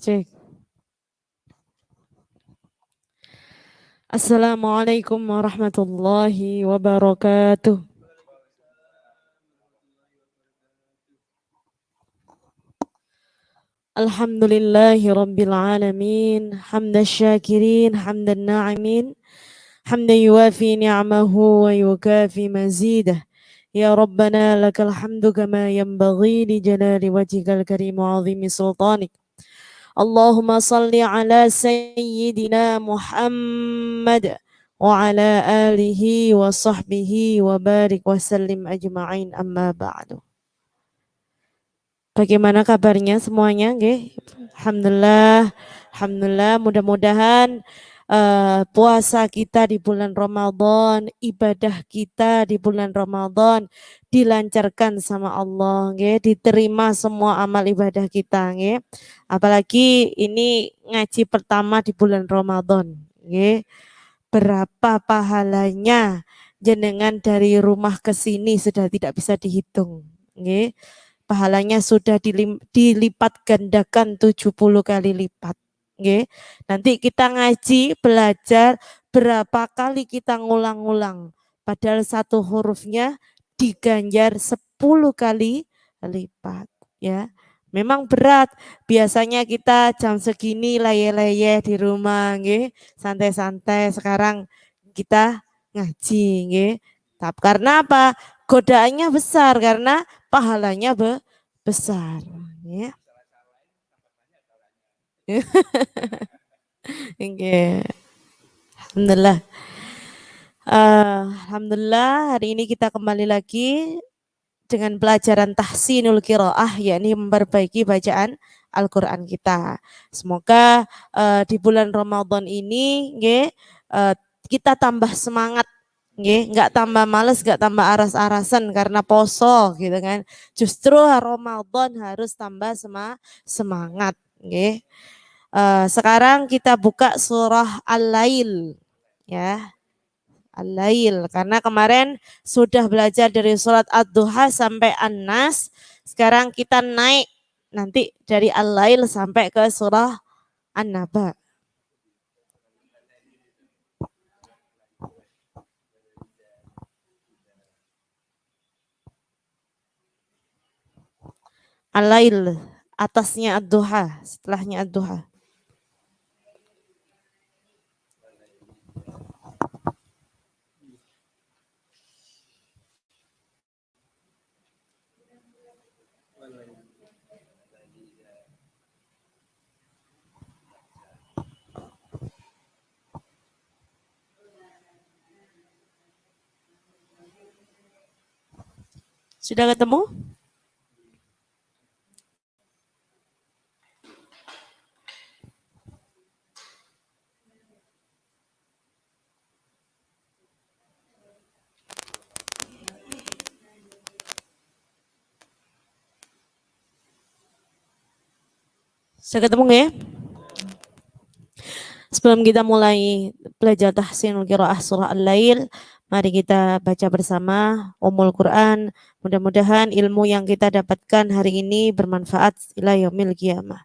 Cek. Assalamualaikum warahmatullahi wabarakatuh. Alhamdulillahi rabbil alamin. Hamdan syakirin, hamdan na'imin. Hamdan yuwafi ni'amahu wa yukafi mazidah. Ya Rabbana lakal hamdu kama yanbaghi li jalali wajhikal karim wa 'azimi sultanik. Allahumma salli ala sayyidina Muhammad wa ala alihi wa sahbihi wa barik wa sallim ajma'in, amma ba'du. Bagaimana kabarnya semuanya? Nggih. Alhamdulillah. Alhamdulillah, mudah-mudahan puasa kita di bulan Ramadan, ibadah kita di bulan Ramadan dilancarkan sama Allah, nggih, diterima semua amal ibadah kita, nggih. Apalagi ini ngaji pertama di bulan Ramadan, nggih. Berapa pahalanya jenengan dari rumah ke sini sudah tidak bisa dihitung, nggih. Pahalanya sudah dilipat gandakan 70 kali lipat. Nggih. Nanti kita ngaji, belajar berapa kali kita ngulang-ngulang. Padahal satu hurufnya diganjar 10 kali lipat. Ya, memang berat. Biasanya kita jam segini leye-leye di rumah, nggih, santai-santai. Sekarang kita ngaji, nggih. Tapi karena apa? Godaannya besar karena pahalanya besar, ya. Okay. Alhamdulillah. Alhamdulillah, hari ini kita kembali lagi dengan pelajaran tahsinul qiraah, yakni memperbaiki bacaan Al-Quran kita. Semoga di bulan Ramadan ini kita tambah semangat, nggak tambah males, nggak tambah aras-arasan karena poso gitu kan. Justru Ramadan harus tambah semangat, nggih. Sekarang kita buka surah Al-Lail, ya. Al-Lail, karena kemarin sudah belajar dari surat Ad-Duha sampai An-Nas. Sekarang kita naik nanti dari Al-Lail sampai ke surah An-Naba. Al-Lail, atasnya Ad-Duha, setelahnya Ad-Duha. Sudah ketemu? Sudah ketemu ya? Sebelum kita mulai belajar tahsinul qiraah surah Al-Lail, mari kita baca bersama Ummul Quran. Mudah-mudahan ilmu yang kita dapatkan hari ini bermanfaat ila yaumil qiyamah.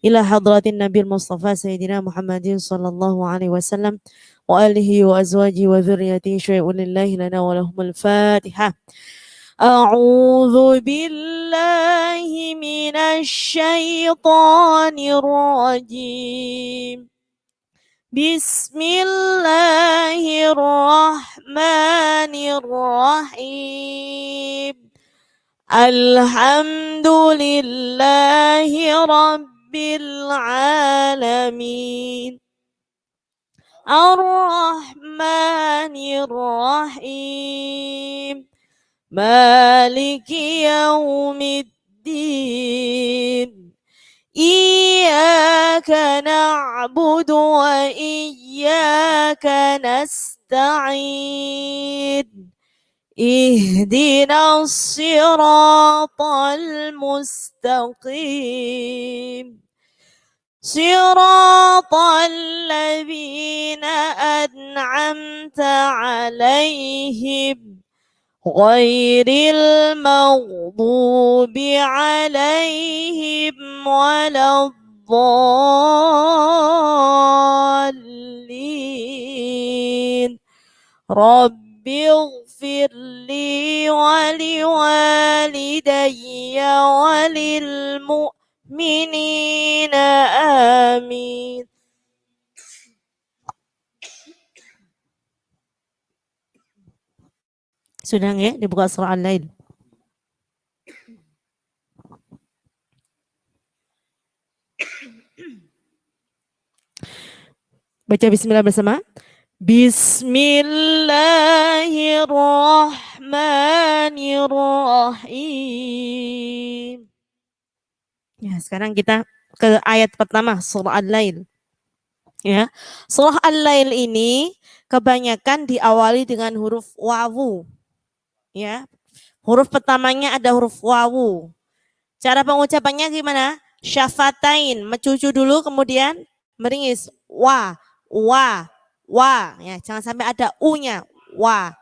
Ila hadratin Nabi Mustafa Sayyidina Muhammadin sallallahu alaihi wasallam wa alihi wa azwajihi wa dzurriyyatihi syai'un lillahi lana wa lahumul Fatihah. أعوذ بالله من الشيطان الرجيم بسم الله الرحمن الرحيم الحمد لله رب العالمين الرحمن الرحيم مالك يوم الدين إياك نعبد وإياك نستعين اهدنا الصراط المستقيم صراط الذين أنعمت عليهم غير المغضوب عليهم ولا الضالين رب اغفر لي ولوالدي وللمؤمنين آمين. Sudah nggih dibuka surah Al-Lail. Baca bismillah bersama. Bismillahirrahmanirrahim. Ya, sekarang kita ke ayat pertama surah Al-Lail. Ya. Surah Al-Lail ini kebanyakan diawali dengan huruf wawu. Ya. Huruf pertamanya ada huruf wawu. Cara pengucapannya gimana? Syafatain, mencucu dulu kemudian meringis. Wa. Ya, jangan sampai ada u-nya. Wa.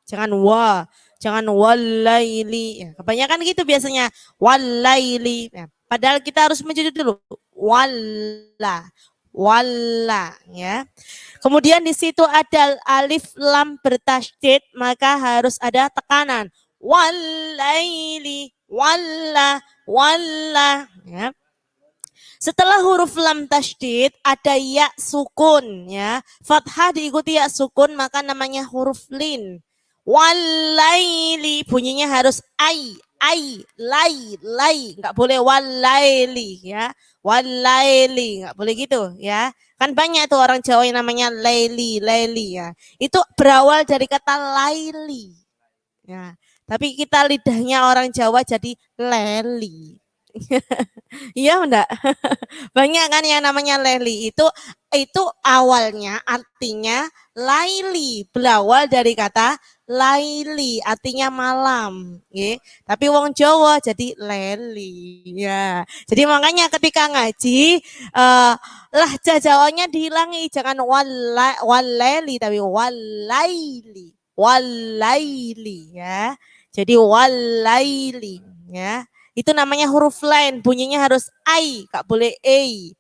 Jangan wa. Jangan walaili. Ya, kebanyakan gitu biasanya. Walaili. Ya, padahal kita harus mencucu dulu. Walla. Ya. Kemudian di situ ada alif lam bertasydid, maka harus ada tekanan. Walaili. Walla. Ya. Setelah huruf lam tasydid ada ya sukun ya. Fathah diikuti ya sukun maka namanya huruf lin. Walaili bunyinya harus lai, enggak boleh walaili ya. Walaili enggak boleh gitu ya. Kan banyak tuh orang Jawa yang namanya laili ya. Itu berawal dari kata laili. Ya. Tapi kita lidahnya orang Jawa jadi leli. Iya enggak? Banyak kan yang namanya leli itu awalnya artinya laili, berawal dari kata laili artinya malam, ya. Tapi wong Jawa jadi leli, ya. Jadi makanya ketika ngaji lahjah Jawanya dihilangi, jangan walaili tapi walaili, ya. Jadi walaili, ya. Itu namanya huruf lain, bunyinya harus ai, gak boleh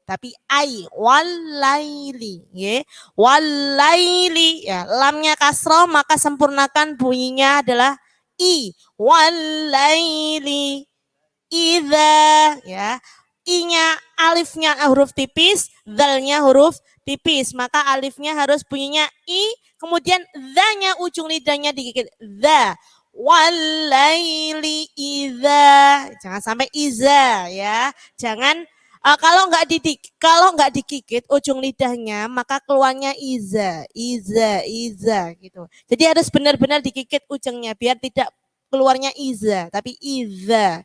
tapi ai, walaili, ya. Walaili, ya. Lamnya kasroh maka sempurnakan bunyinya adalah i, walaili, idza, ya. I-nya alifnya huruf tipis, dalnya huruf tipis, maka alifnya harus bunyinya i, kemudian dzanya ujung lidahnya digigit, dza. Walaili idza, jangan sampai iza ya. Jangan kalau nggak digigit ujung lidahnya maka keluarnya iza gitu. Jadi harus benar-benar digigit ujungnya biar tidak keluarnya iza tapi iza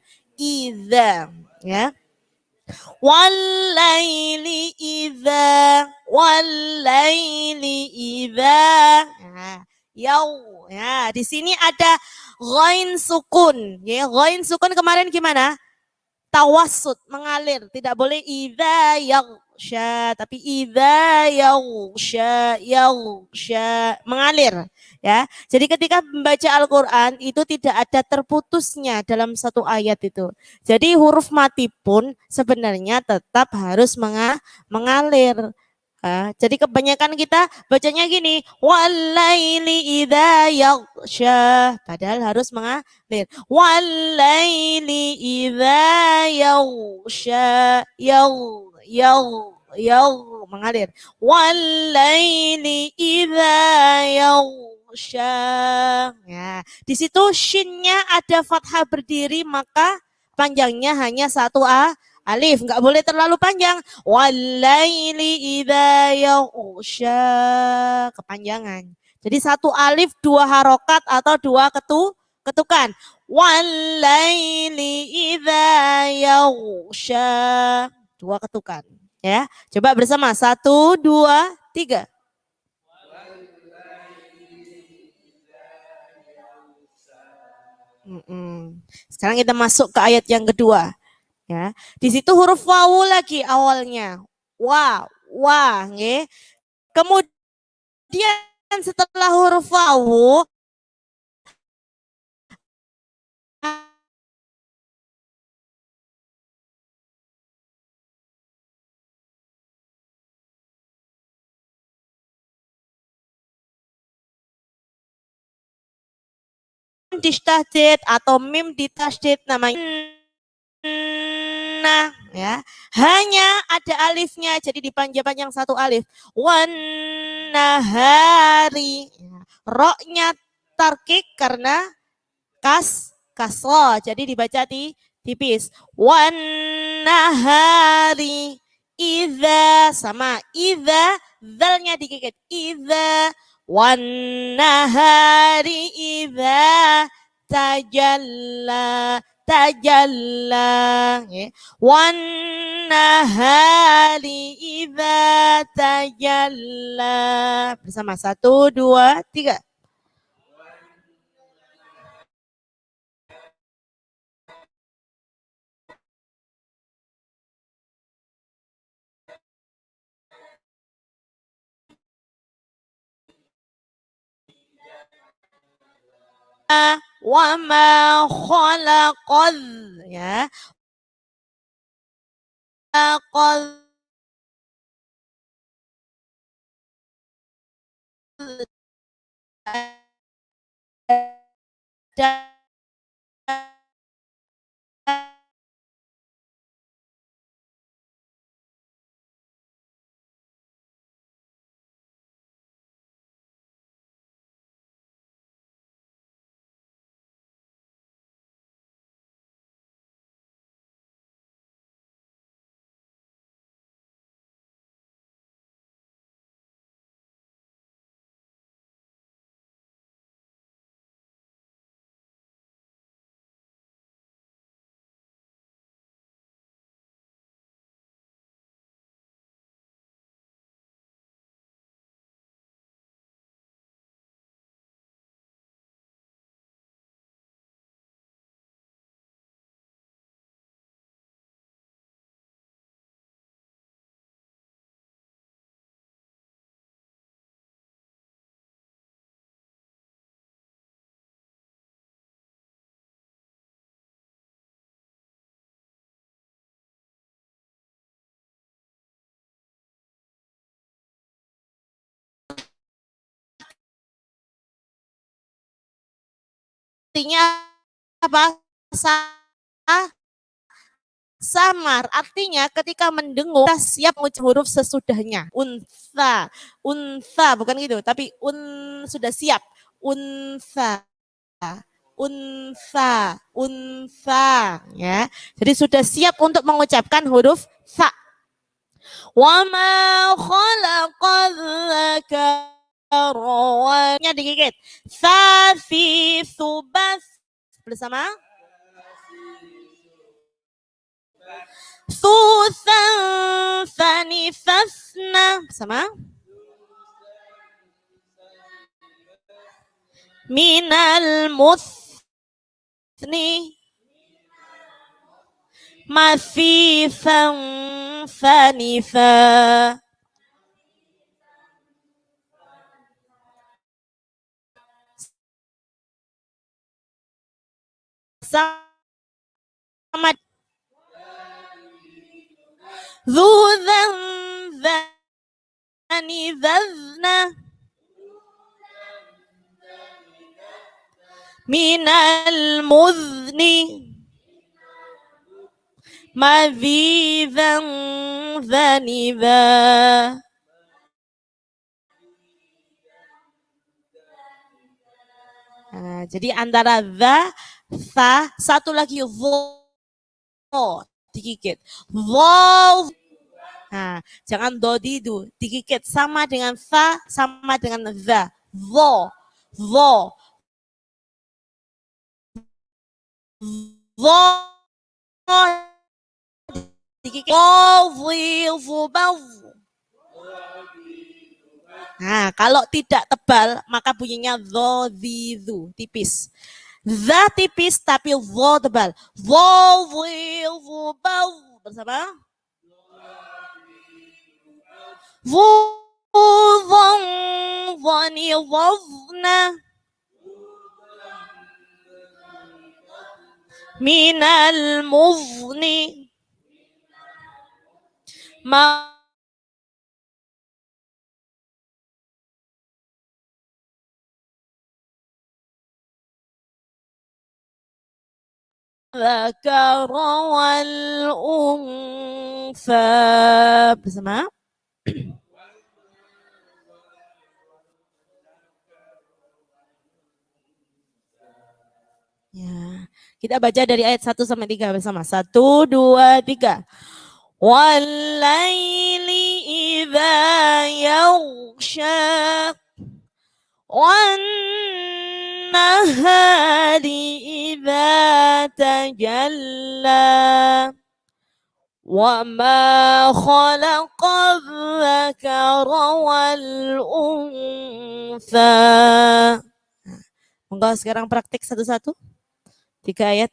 ya. Walaili idza nah, ya di sini ada ghain sukun ya. Ghain sukun kemarin gimana? Tawassut, mengalir, tidak boleh idza yaghsha tapi idza yaghsha mengalir ya. Jadi ketika membaca Al-Qur'an itu tidak ada terputusnya dalam satu ayat itu. Jadi huruf mati pun sebenarnya tetap harus mengalir. Jadi kebanyakan kita bacanya gini, walaili idza yaghsha, padahal harus mengalir. Walaili idza yaghsha, mengalir. Walaili idza yaghsha. Ya, di situ shinnya ada fathah berdiri maka panjangnya hanya satu alif, nggak boleh terlalu panjang. Walaili idza yaghsha, kepanjangan. Jadi satu alif dua harokat atau dua ketukan. Walaili idza yaghsha, dua ketukan. Ya, coba bersama 1, 2, 3. Sekarang kita masuk ke ayat yang kedua. Ya, di situ huruf wawu lagi awalnya. Nge. Kemudian setelah huruf wawu ditasydid atau mim ditasydid namanya nah ya. Hanya ada alifnya jadi dipanjang-panjang satu alif. Wan nahari. Roknya tarkik karena kasro. Jadi dibaca tipis. Wan nahari. Iza sama iza zalnya digigit. Iza wan nahari iza tajalla tajalla ya. Wan nahari idza tajalla. Bersama 1 2 3. Wa ma khalaqal ya. Khalaqal artinya apa? Samar artinya ketika mendengung kita siap mengucap huruf sesudahnya. Unsa bukan gitu, tapi sudah siap. Unsa, unsa ya. Jadi sudah siap untuk mengucapkan huruf sa. Wa ma khalaqal dzakara digigit. Sa fi subas bersama Susan fanifasna sama minal musni masifan fanifa sama Zudan zani zazna minal muzni madhidan zaniba. Nah, jadi antara sa, satu lagi digigit. Nah, jangan dodidu, digigit sama dengan sa, sama dengan the. Vo, digigit. Nah, kalau tidak tebal, maka bunyinya dhodhidu, tipis. The tipis tapi vo tebal. Bersama. Minal muzni ma الذكر والأنثى. Bersama. Ya, kita baca dari ayat 1 sampai 3 bersama. 1, 2, 3. Walaili idza yaghsha wan nahari idza tajalla wa ma khalaqal dzakara wal untha. Monggo sekarang praktik satu-satu. 3 ayat.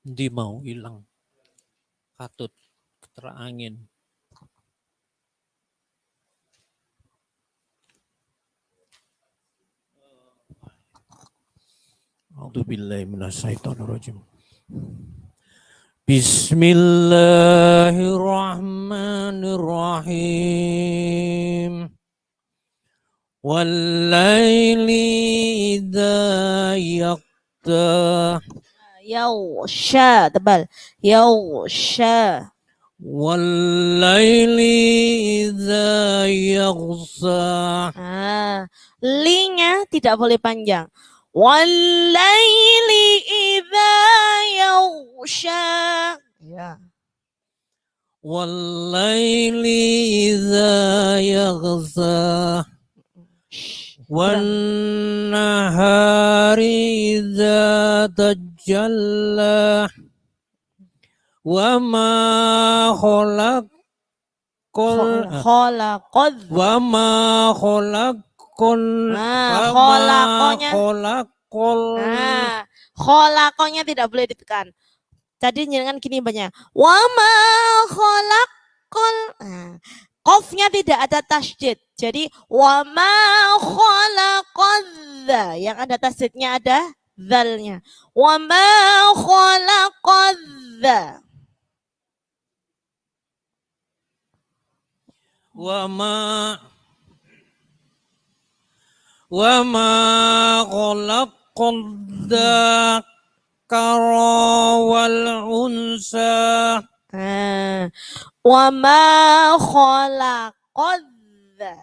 Di mau hilang katut terangin. A'udzubillahi minasyaitonirrajim. Bismillahirrahmanirrahim. Wal-laili idza yaqta. Yausha, tebal. Yausha. Wal-laili idza yaghsa. Li-nya tidak boleh panjang. Wal-laili idza yausha. Ya. Wal-laili idza yaghsa. Wan-nahari idza tajalla. Wa ma khalaqal Khalaqal khalaqonya tidak boleh ditekan. Tadi jangan gini banyak. Wa ma khalaqal. Qafnya tidak ada tasydid. Jadi wa ma khalaqadza. Yang ada tasydidnya ada dzalnya. Wa ma khalaqadza. Wa ma khalaqal dzakara wal unsa. Wa ma khalaqadza.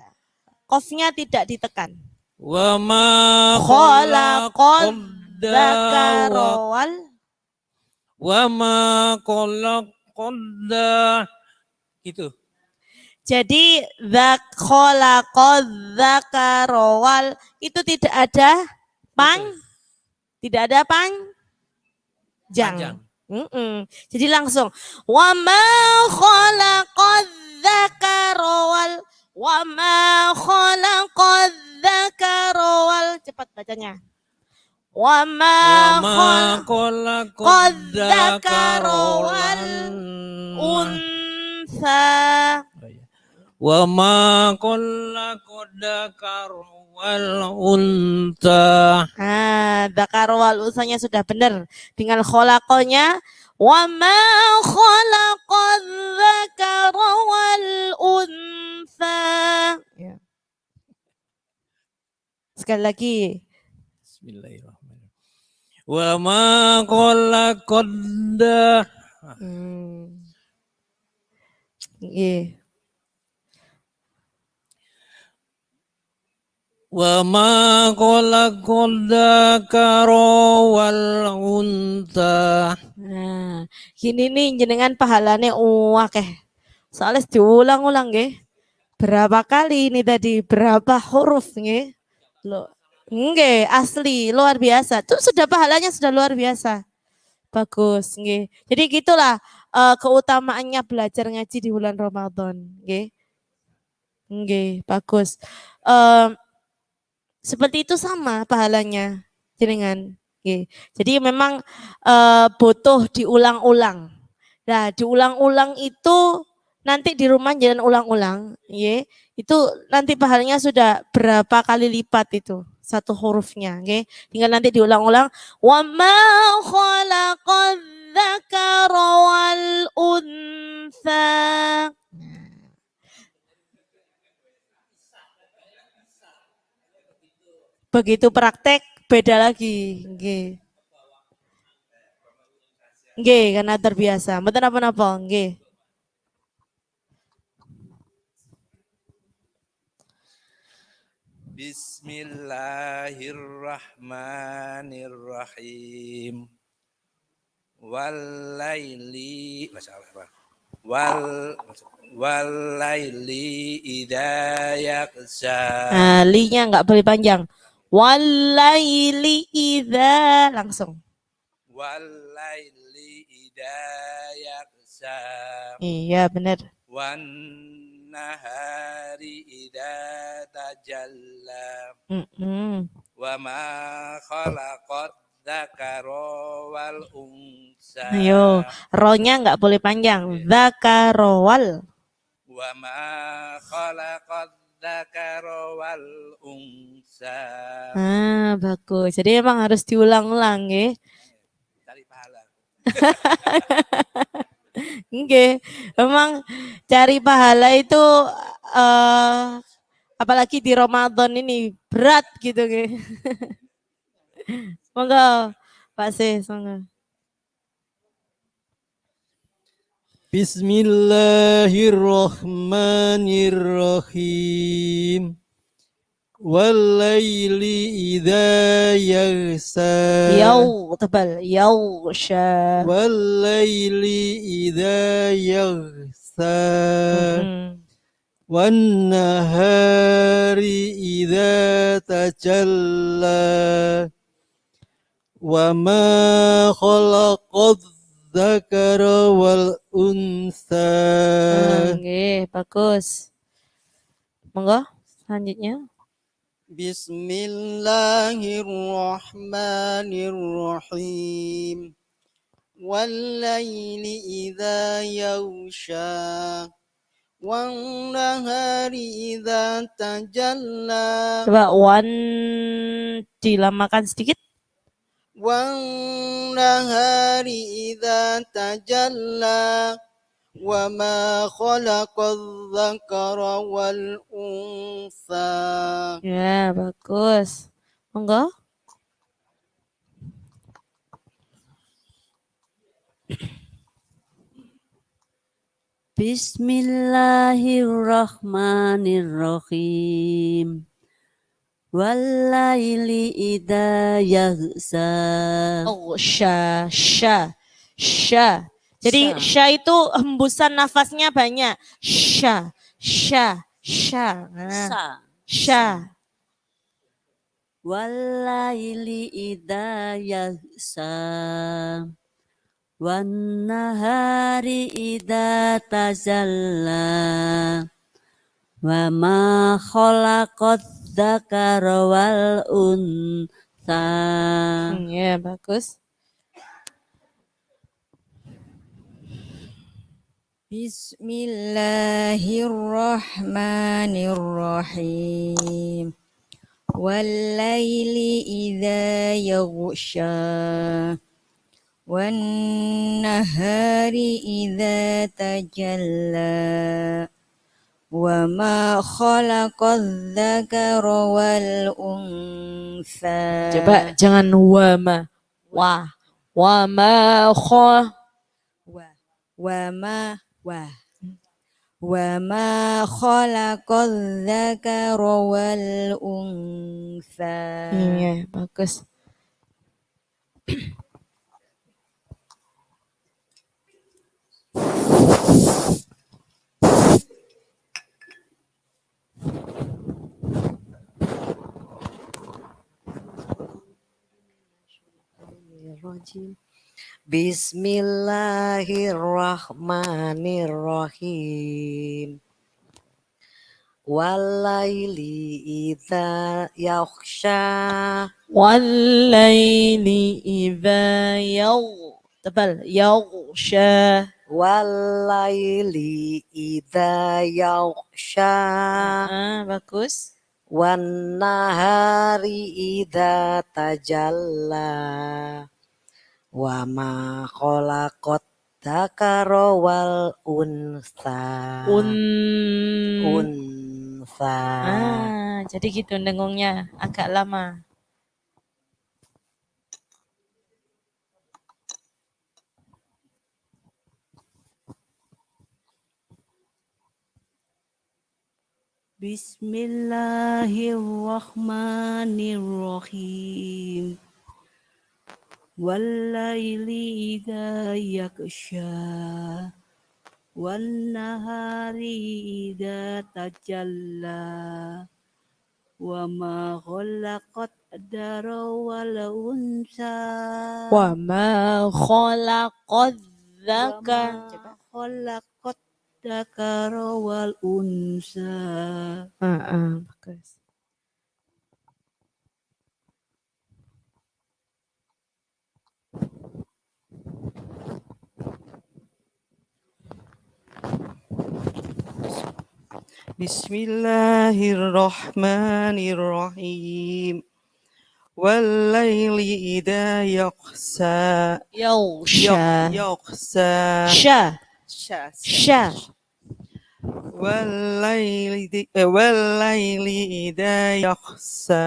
Qafnya tidak ditekan. Wa ma khalaqadz dzakara wal. Wa ma khalaqadza. Gitu. Jadi khalaqadz dzakara wal itu tidak ada tidak ada panjang. Jadi langsung wa ma khalaqadz dzakara wal wa ma khalaqadz dzakara wal. Cepat bacanya. Wa ma khalaqadz dzakara wal untha. Wa ma khalaqadz dzakara wal untha. Dzakara wal unsanya sudah benar. Tinggal khalaqonya wa ma khalaqadz dzakara wal untha. Ya. Sekali lagi. Bismillahirrahmanirrahim. Wa ma khalaqadz. Wa ma khalaqadz dzakara wal untha. Nah, gini nih jenengan pahalane akeh. Soalnya diulang-ulang nggih. Berapa kali ini tadi? Berapa huruf nggih? Loh, nggih, asli luar biasa. Itu sudah pahalanya sudah luar biasa. Bagus nggih. Jadi gitulah keutamaannya belajar ngaji di bulan Ramadan, nggih. Nggih, bagus. Seperti itu sama pahalanya jenengan. Okay. Jadi memang butuh diulang-ulang. Nah, diulang-ulang itu nanti di rumah jangan ulang-ulang, itu nanti pahalanya sudah berapa kali lipat itu. satu hurufnya, oke? Tinggal nanti diulang-ulang. Wa ma khalaqadz dzakara wal untha. Begitu praktek beda lagi, nggih. Nggih, karena terbiasa. Mboten napa-napa, nggih. Bismillahirrahmanirrahim. Walaili idza yaghsha. Linya nggak boleh panjang. Walaili idza langsung. Walaili idza yaghsha. Iya, benar. Wan nahari idza tajalla. Wa ma khalaqad dzakara wal unsa. Ayo, ronya nggak boleh panjang. Dzakarowal. Wa ma khalaqad dzakara wal unsa. Bagus. Jadi emang harus diulang-ulang, nggih. Cari pahala. Nggih, memang cari pahala itu apalagi di Ramadan ini berat gitu nggih. Monggo Pak Sis, monggo. Bismillahirrahmanirrahim. Walaili idza yaghsa. Yaw tebal, yaghsha. Walaili idza yaghsa. Wan nahari idza tajalla. Wa ma khalaqadz dzakara wal unsa. Nggih, bagus. Monggo selanjutnya. Bismillahirrahmanirrahim. Walaili idza yaghsha. Wan nahari idza tajalla. Coba wan dilamakan sedikit. Wan nahari idza tajalla. Wa ma khalaqadz dzakara wal unsa. Ya, bagus. Monggo. Bismillahirrahmanirrahim. Walaili idza yaghsa. Sya. Jadi sya itu hembusan nafasnya banyak. Sya. Nah, sya. Walaili idza yaghsa. Wan nahari idza tajalla. Wa ma khalaqadz dzakara wal unsa. Ya, bagus. Bismillahirrahmanirrahim. Walaili idza yaghsha. Wan nahari idza tajalla. Wa ma khalaqadz dzakara wal unsa. Coba jangan wa ma. Wa ma Wa ma khalaqadz dzakara wal unsa. Iya, bagus. Bismillahirrahmanirrahim. Walaili idza yaghsha. Walaili idza yaghsha. Walaili idza yaghsha. Bagus. wan nahari idza tajalla wa ma khalaqat dzakara wal unsa. Unsa. Jadi gitu dengungnya agak lama. Bismillahirrahmanirrahim. Wallaili idza yaghsha wan nahari idza tajalla wa ma khalaqat dzakara wal unsa. Wa ma khalaqadz dzakar. Coba. Khalaqat dzakara wal unsa. Bagus. Bismillahirrahmanirrahim. Wallaili idza yaghsha. Yaghsha. Yaghsha. Sya. Sya. Sya. Wallaili idza yaghsha.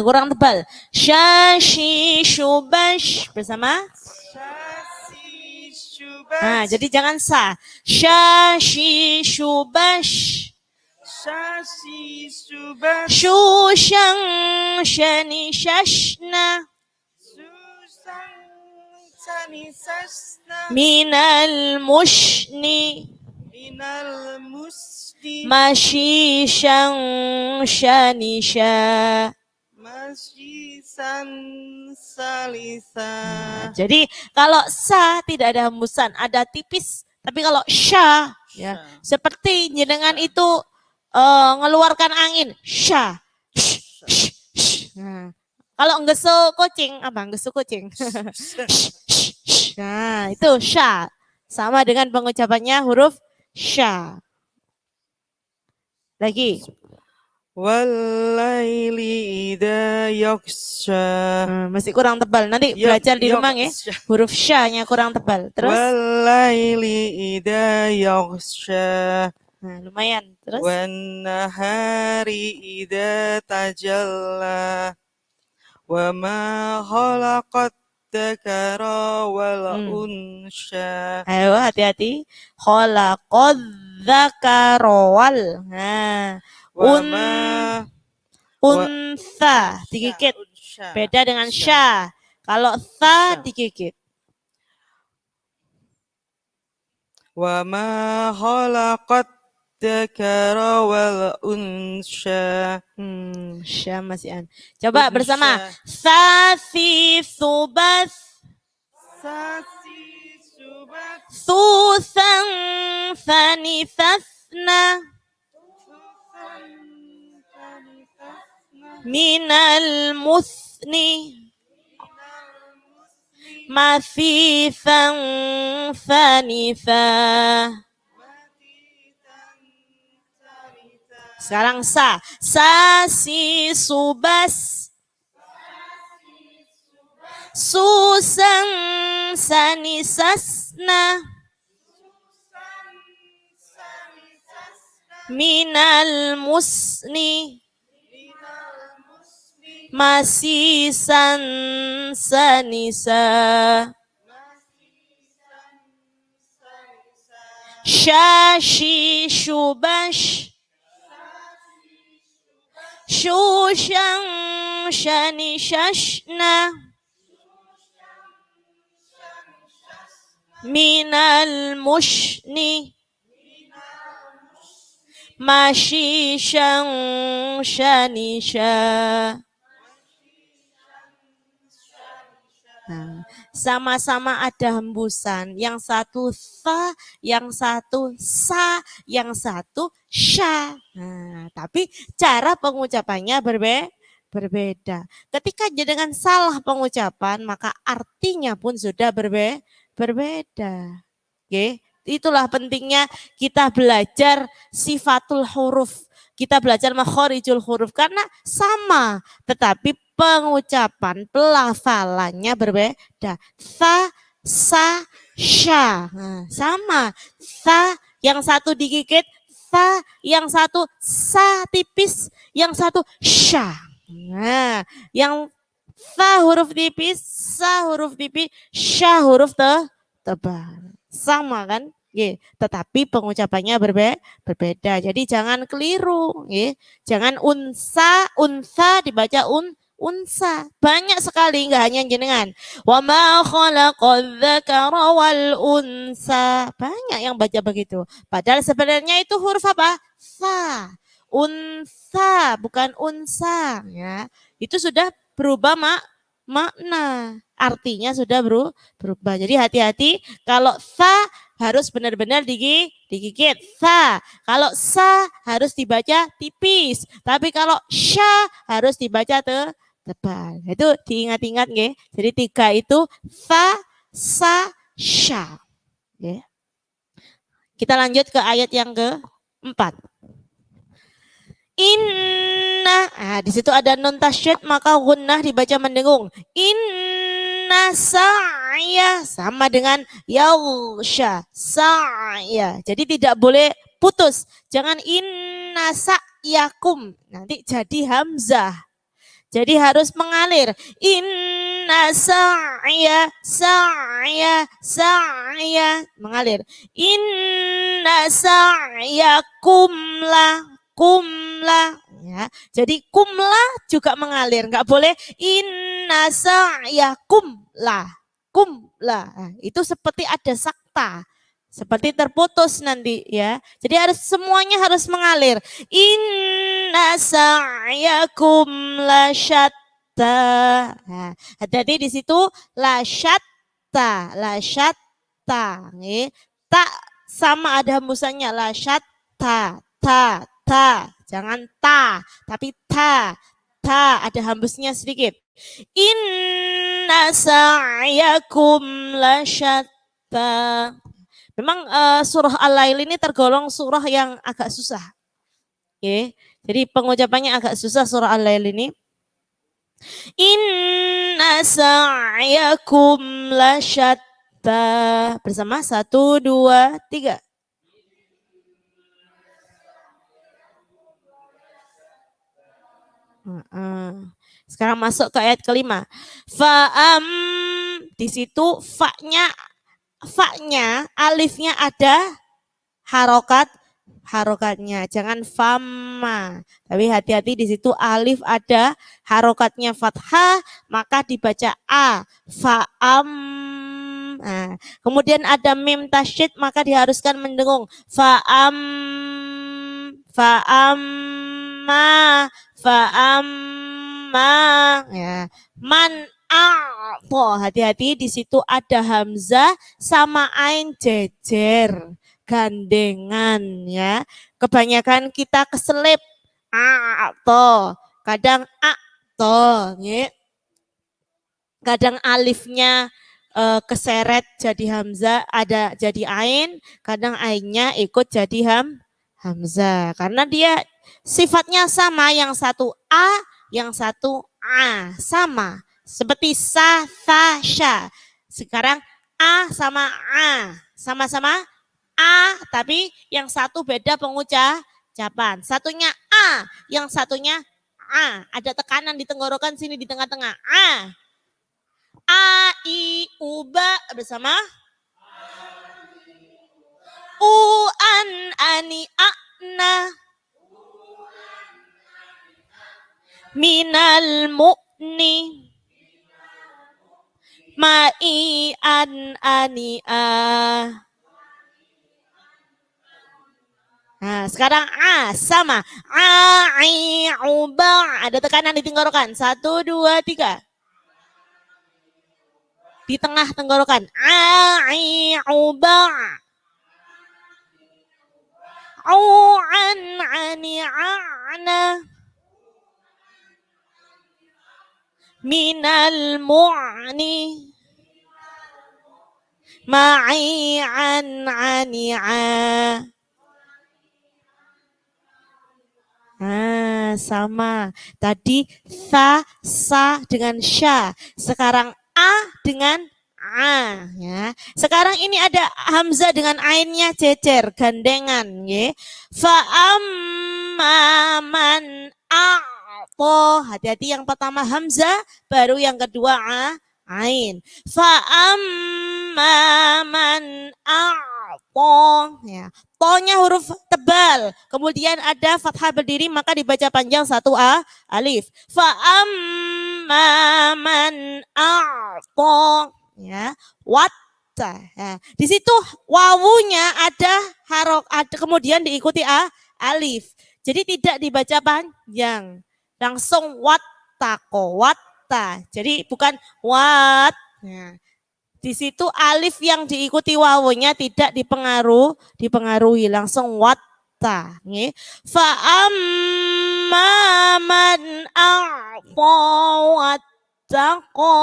Kurang tebal. Syashi syubash. Bersama? Syasi syubas. Jadi jangan sa. Syashi syubash. Syasi syubas. Syushang shani shashna. Susang sani sasna. Minal mushni. Minal musni. Masyishang shanisha. Masyisan salisa. Jadi kalau sa tidak ada hembusan, ada tipis. Tapi kalau sya, ya, seperti jenengan itu ngeluarkan angin, sya. Nah, kalau nggesu kucing, apa nggesu kucing? Nah, itu sya. Sama dengan pengucapannya huruf sya. Lagi. Wallaili idza yaghsha. Masih kurang tebal. Nanti belajar di rumah ya. Huruf sya-nya kurang tebal. Terus? Wallaili idza yaghsha. Lumayan. Terus? Wan nahari idza tajalla. Wa ma khalaqat dzakara wal unsa. Ayo hati-hati. Khalaqad dzakara wal. Unsa digigit. Beda dengan sya. Kalau tha digigit. Wa ma khalaqat dzakara wal unsa. Sya masih an. Coba bersama. Sasi subas. Sasi subas. Susang sani sasna. Minal musni. Masifan sanisa. Sekarang sa. Sasi subas. Susang sani sasna. Minal musni. Masisan sanisa. Syashi syubash. Syushang shani shashna. Minal mushni. Masyishang shanisha. Sama-sama ada hembusan. Yang satu sa, yang satu sa, yang satu sya. Tapi cara pengucapannya berbeda. Ketika dengan salah pengucapan, maka artinya pun sudah berbeda. Oke, itulah pentingnya kita belajar sifatul huruf. kita belajar makhorijul huruf? Karena sama, tetapi pengucapan pelafalannya berbeda. Tha, sa, sya. Nah, sama. Tha yang satu digigit, tha yang satu sa tipis, yang satu sya. Nah, yang tha huruf tipis, sa huruf tipis, sya huruf tebal. Sama kan? Tetapi pengucapannya berbeda. Jadi jangan keliru, jangan unsa dibaca unsa. Banyak sekali, enggak hanya jenengan. Wa ma khalaqadz dzakara wal unsa. Banyak yang baca begitu. Padahal sebenarnya itu huruf apa? Sa. Unsa, bukan unsa, ya. Itu sudah berubah makna. Artinya sudah berubah. Jadi hati-hati kalau sa harus benar-benar digigit. Sa. Kalau sa harus dibaca tipis. Tapi kalau sya harus dibaca tebal. Itu diingat-ingat nggih. Jadi 3 itu sa, sa, sya. Nggih. Kita lanjut ke ayat yang ke-4. Inna, di situ ada nun tasydid maka gunnah dibaca mendengung. Inna sa'ya sama dengan yaghsha, sa'ya. Jadi tidak boleh putus. Jangan inna sa'yakum, nanti jadi hamzah. Jadi harus mengalir. Inna sa'ya, sa'ya, sa'ya, mengalir. Inna sa'yakum la, kumla, ya. Jadi kumla juga mengalir, nggak boleh inna sa'yakumla, kumla. Nah, itu seperti ada sakta, seperti terputus nanti, ya. Jadi semuanya harus mengalir. Inna sa'yakum la syatta. Nah, hati-hati di situ la syatta, la syatta. Nih, tak sama ada hembusannya la syatta, ta. Jangan ta, tapi ta ada hembusnya sedikit. Inna sa'yakum lasyatta. Memang surah Al-Lail ini tergolong surah yang agak susah. Jadi pengucapannya agak susah surah Al-Lail ini. Inna sa'yakum lasyatta. Bersama 1, 2, 3. Sekarang masuk ke ayat kelima. Di situ fa-nya alifnya ada harokatnya. Jangan fama. Tapi hati-hati di situ alif ada harokatnya fathah, maka dibaca a. Fa'am. Nah, kemudian ada mim tasydid maka diharuskan mendengung. Fa'amma, ya. Man a'to, hati-hati di situ ada hamzah sama ain jejer, gandengan, ya. Kebanyakan kita keselip a'to, kadang a'to, ya. Kadang alifnya keseret jadi hamzah, ada jadi ain, kadang ainnya ikut jadi hamzah. Karena dia sifatnya sama, yang satu a, yang satu a, sama. Seperti sa, tha, sya. Sekarang a sama a, sama-sama a, tapi yang satu beda pengucapan. Satunya a, yang satunya a. Ada tekanan di tenggorokan sini di tengah-tengah. A. A, I, U, ba bersama. U, an, ani, a'na. Minal mu'ni. Ma'i, an, ani, a. Nah, sekarang a sama. A, I, U, ba. Ada tekanan di tenggorokan. 1, 2, 3. Di tengah tenggorokan. Ai uba. Au an ani ana. Minal mu'ni. Ma'i an ani a. sama. Tadi sa dengan sya. Sekarang a dengan a ya. Sekarang ini ada hamzah dengan ainnya cecer, gandengan ya. Fa amma man a'ta. Hati-hati yang pertama hamzah, baru yang kedua ain. Fa amma man a'ta ya. To-nya huruf tebal, kemudian ada fathah berdiri maka dibaca panjang satu alif. Fa amma man a'ta ya. Watta. Ya. Di situ wawunya ada kemudian diikuti alif. Jadi tidak dibaca panjang. Langsung wattaqo, watta. Jadi bukan wat. Ya. Di situ alif yang diikuti wawunya tidak dipengaruhi langsung watta. Fa amma man a'ta wattaqa.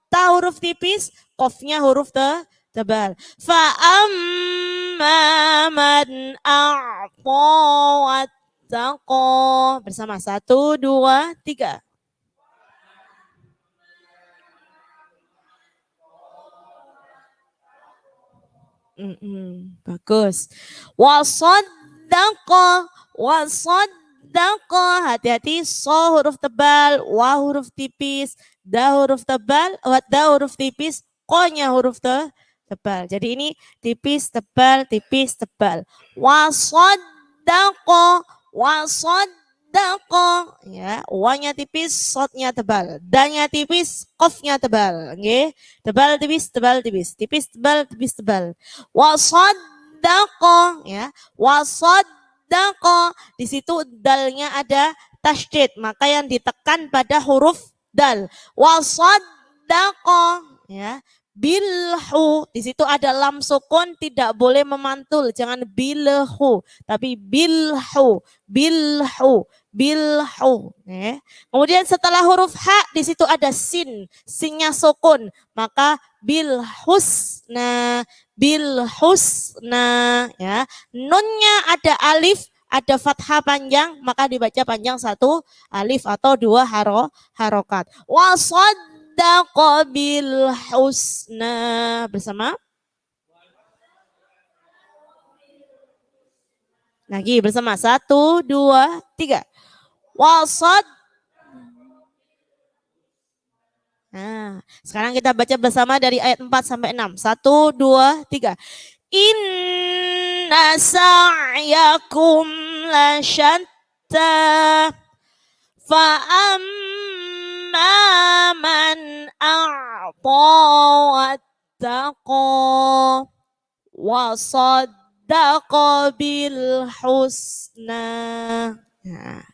Ta huruf tipis, qafnya huruf tebal. Fa amma man a'ta wattaqa. Bersama 1, 2, 3. Bagus. Wasaddaqa, wasaddaqa. Hati-hati, so huruf tebal, wa huruf tipis, da huruf tebal, da huruf tipis, ko-nya huruf tebal. Jadi ini tipis, tebal, tipis, tebal. Wasaddaqa, wasaddaqa. Ya, wa-nya tipis, sod-nya tebal, da-nya tipis, qaf-nya tebal. Okay? Tebal, tipis, tebal, tipis, tipis, tebal, tipis, tebal. Wasaddaqa, ya, wasaddaqa. Di situ dalnya ada tasydid, maka yang ditekan pada huruf dal. Wasaddaqa, ya. Bilhu, di situ ada lam sukun, tidak boleh memantul, jangan bilhu, tapi bilhu, bilhu, bilhu. Ya. Kemudian setelah huruf ha, di situ ada sin, sinnya sukun, maka bilhusna, bilhusna. Ya. Nunnya ada alif, ada fathah panjang, maka dibaca panjang 1 alif atau 2 harokat. Wasaddaqa bil husna. Bersama. Lagi bersama 1, 2, 3. Wasad. Nah, sekarang kita baca bersama dari ayat 4 sampai 6. 1, 2, 3. Inna sa'yakum lasyatta. Fa'amma man a'ta wattaqa wa saddaqa bil husna. Nah,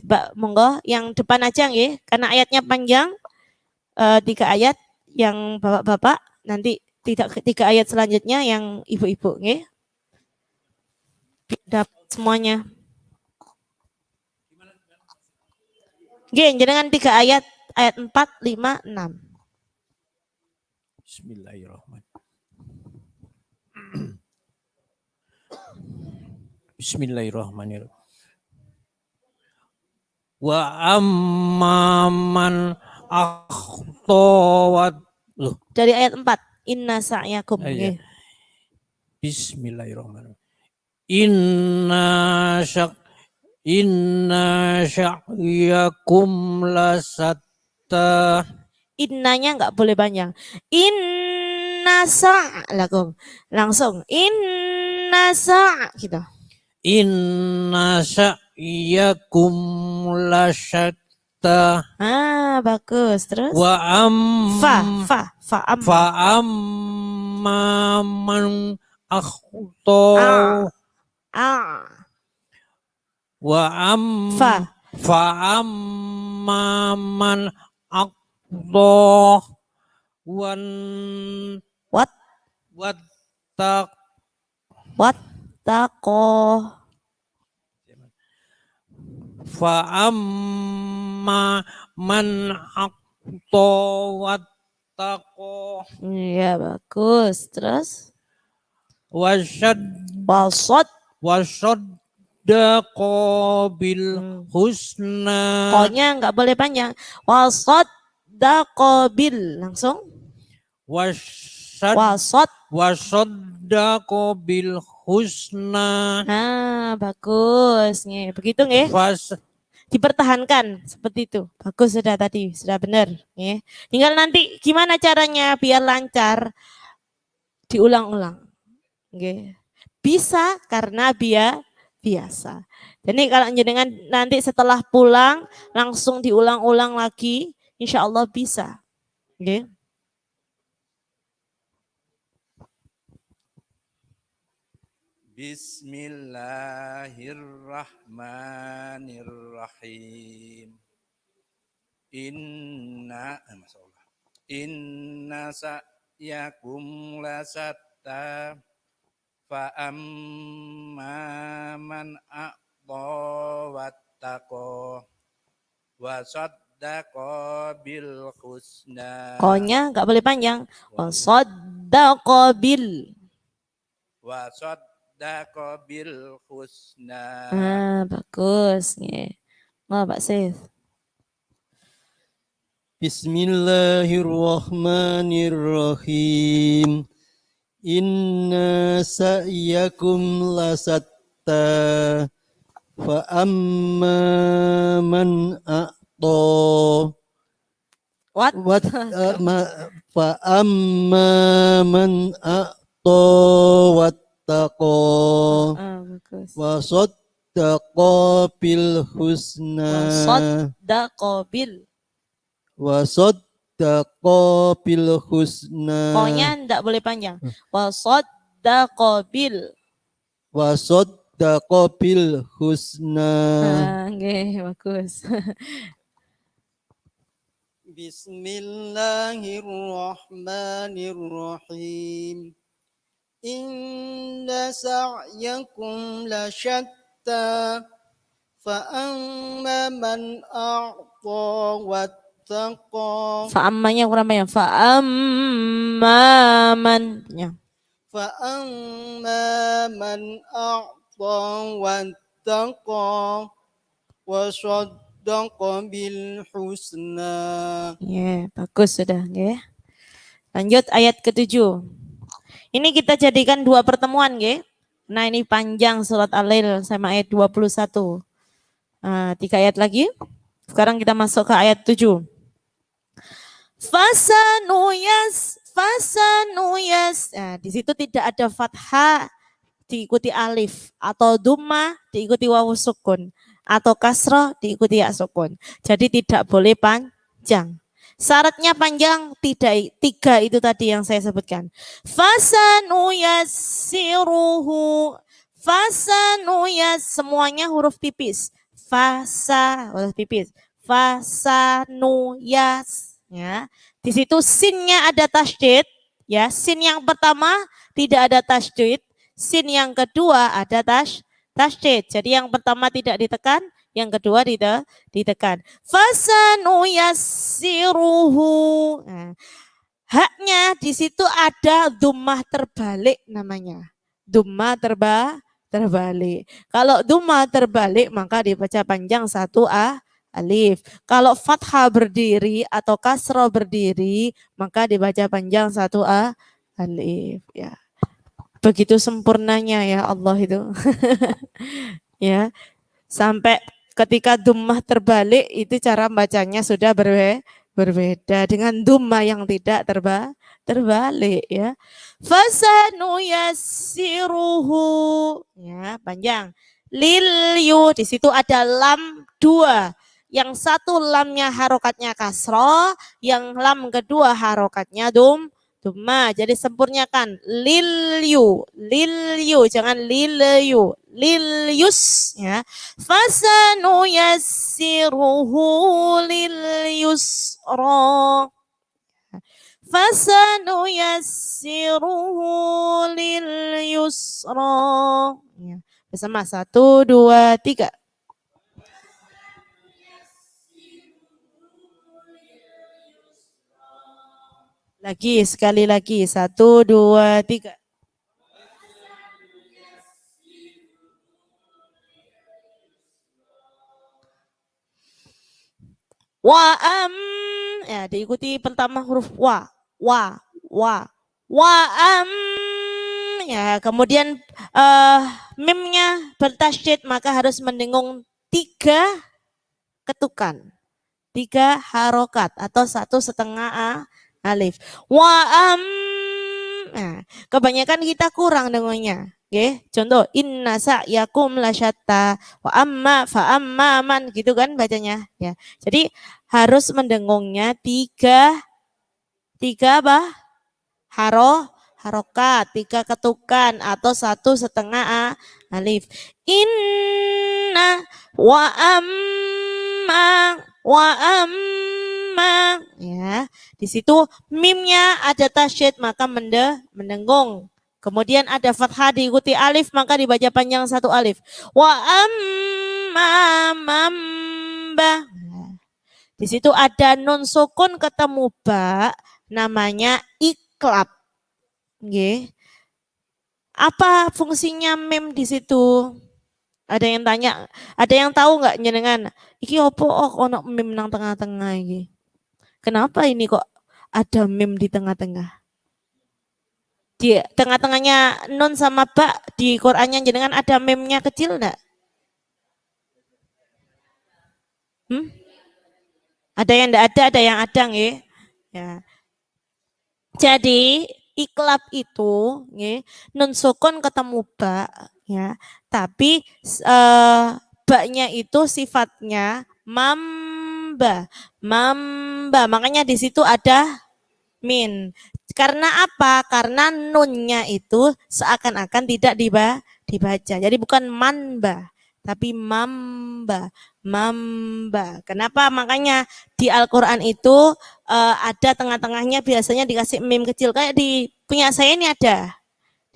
coba monggo yang depan aja nggih, karena ayatnya panjang. 3 ayat yang bapak-bapak, nanti 3 ayat selanjutnya yang ibu-ibu nggih. Dapat semuanya. Nggih, jenengan 3 ayat 4, 5, 6. Bismillahirrahmanirrahim. Bismillahirrahmanirrahim. Wa amman akhtawat. Dari ayat 4. Inna sa'yakum. Iya. Bismillahirrahmanirrahim. Inna sya'yakum lasatta. Innanya enggak boleh panjang. Inna sa'lakum. Langsung. Inna sa' gitu. Inna sya'yakum lasatta. Ah, bagus. Terus? Wa amma man akhta. Wa amma man akhta wan wattaqo. Fa amma man akhta wattaqo. Iya, bagus. Terus? Wasad Wasaddaqa bil husna. Ko-nya nggak boleh panjang. Wasaddaqa bil. Langsung. Wasaddaqa bil husna. Nah, bagus. Nih, begitu nggih. Dipertahankan seperti itu. Bagus sudah tadi, sudah benar. Nih. Tinggal nanti gimana caranya biar lancar. Diulang-ulang. Nggih. Bisa karena biasa. Jadi kalau jenengan nanti setelah pulang langsung diulang-ulang lagi, insya Allah bisa. Oke. Bismillahirrahmanirrahim. Inna sa'yakum lasatta fa amma man a'ta wattaqa wa saddaqa bil husna. Ko-nya nggak boleh panjang. Wa saddaqa bil. Wa saddaqa bil husna. Bagus. Nggih. Nah, Pak Saif. Bismillahirrahmanirrahim. Inna sa'yakum lasatta fa amma man a'ta fa amma man a'ta wattaqa wa saddaqa bil husna. Wasaddaqa bil husna. Ko-nya enggak boleh panjang. Wasaddaqa bil. Wasaddaqa bil husna. Nggih, bagus. Bismillahirrahmanirrahim. Inna sa'yakum lasyatta fa amma man a'ta wattaqa. Fa'ammanya kurang banyak. Fa'amman. Ya. Fa'amma man a'ta wattaqa wa saddaqa bil husna. Ya, bagus sudah, nggih. Lanjut ayat ke-7. Ini kita jadikan 2 pertemuan, nggih. Nah, ini panjang surat Al-Lail sama ayat 21. 3 ayat lagi. Sekarang kita masuk ke ayat 7. Fasanuyas. Nah, di situ tidak ada fathah diikuti alif atau dhamma diikuti wawu sukun atau kasroh diikuti ya sukun. Jadi tidak boleh panjang. Syaratnya panjang tidak 3 itu tadi yang saya sebutkan. Fasanuyasiruhu. Fasanuyas semuanya huruf tipis. Huruf tipis. Fasanuyas. Ya, di situ sinnya ada tasydid, ya. Sin yang pertama tidak ada tasydid, sin yang kedua ada tasydid. Jadi yang pertama tidak ditekan, yang kedua ditekan. Fasanuyassiruhu. Nah, haknya di situ ada dhammah terbalik namanya. Dhammah terbalik. Kalau dhammah terbalik maka dibaca panjang 1 alif. Kalau fathah berdiri atau kasroh berdiri, maka dibaca panjang 1 alif. Ya, begitu sempurnanya ya Allah itu. Ya, sampai ketika dhammah terbalik itu cara bacanya sudah berbeda dengan dhammah yang tidak terbalik ya. Fasanuyassiruhu. Ya, panjang. Lil yu, di situ ada lam 2. Yang satu lamnya harokatnya kasroh, yang lam kedua harokatnya dhammah. Jadi sempurnakan lil yu, jangan lil yu, lil yus ya. Fasanuyassiruhu lil yusra. Fasanuyassiruhu lil yusra. Ya. Bersama 1, 2, 3. Lagi, sekali lagi. 1, 2, 3. ya diikuti pertama huruf wa, ya kemudian mimnya bertasydid maka harus mendengung 3 ketukan, 3 harokat atau 1,5 alif. Nah, kebanyakan kita kurang dengannya. Oke, contoh inna sa'yakum lasyatta wa amma fa amma man gitu kan bacanya ya. Jadi harus mendengungnya 3 apa? Harokat, 3 ketukan atau 1,5 alif. Inna wa amma ya. Di situ mimnya ada tasydid maka mendengung. Kemudian ada fathah diikuti alif maka dibaca panjang 1 alif. Wa amma mamba. Di situ ada nun sukun ketemu ba namanya iklab. Nggih. Apa fungsinya mim di situ? Ada yang tanya, ada yang tahu nggak jenengan? Iki opo ono mim nang tengah-tengah iki? Kenapa ini kok ada mim di tengah-tengah? Di tengah-tengahnya nun sama ba di Qur'annya jenengan ada mimnya kecil enggak? Ada yang enggak ada yang ada nggih. Ya. Jadi iklab itu nggih nun sukun ketemu ba ya. Tapi ba-nya itu sifatnya mamba. Makanya di situ ada min. Karena apa? Karena nunnya itu seakan-akan tidak dibaca. Jadi bukan manba, tapi mamba. Kenapa? Makanya di Al-Quran itu ada tengah-tengahnya biasanya dikasih mim kecil. Kayak di punya saya ini ada.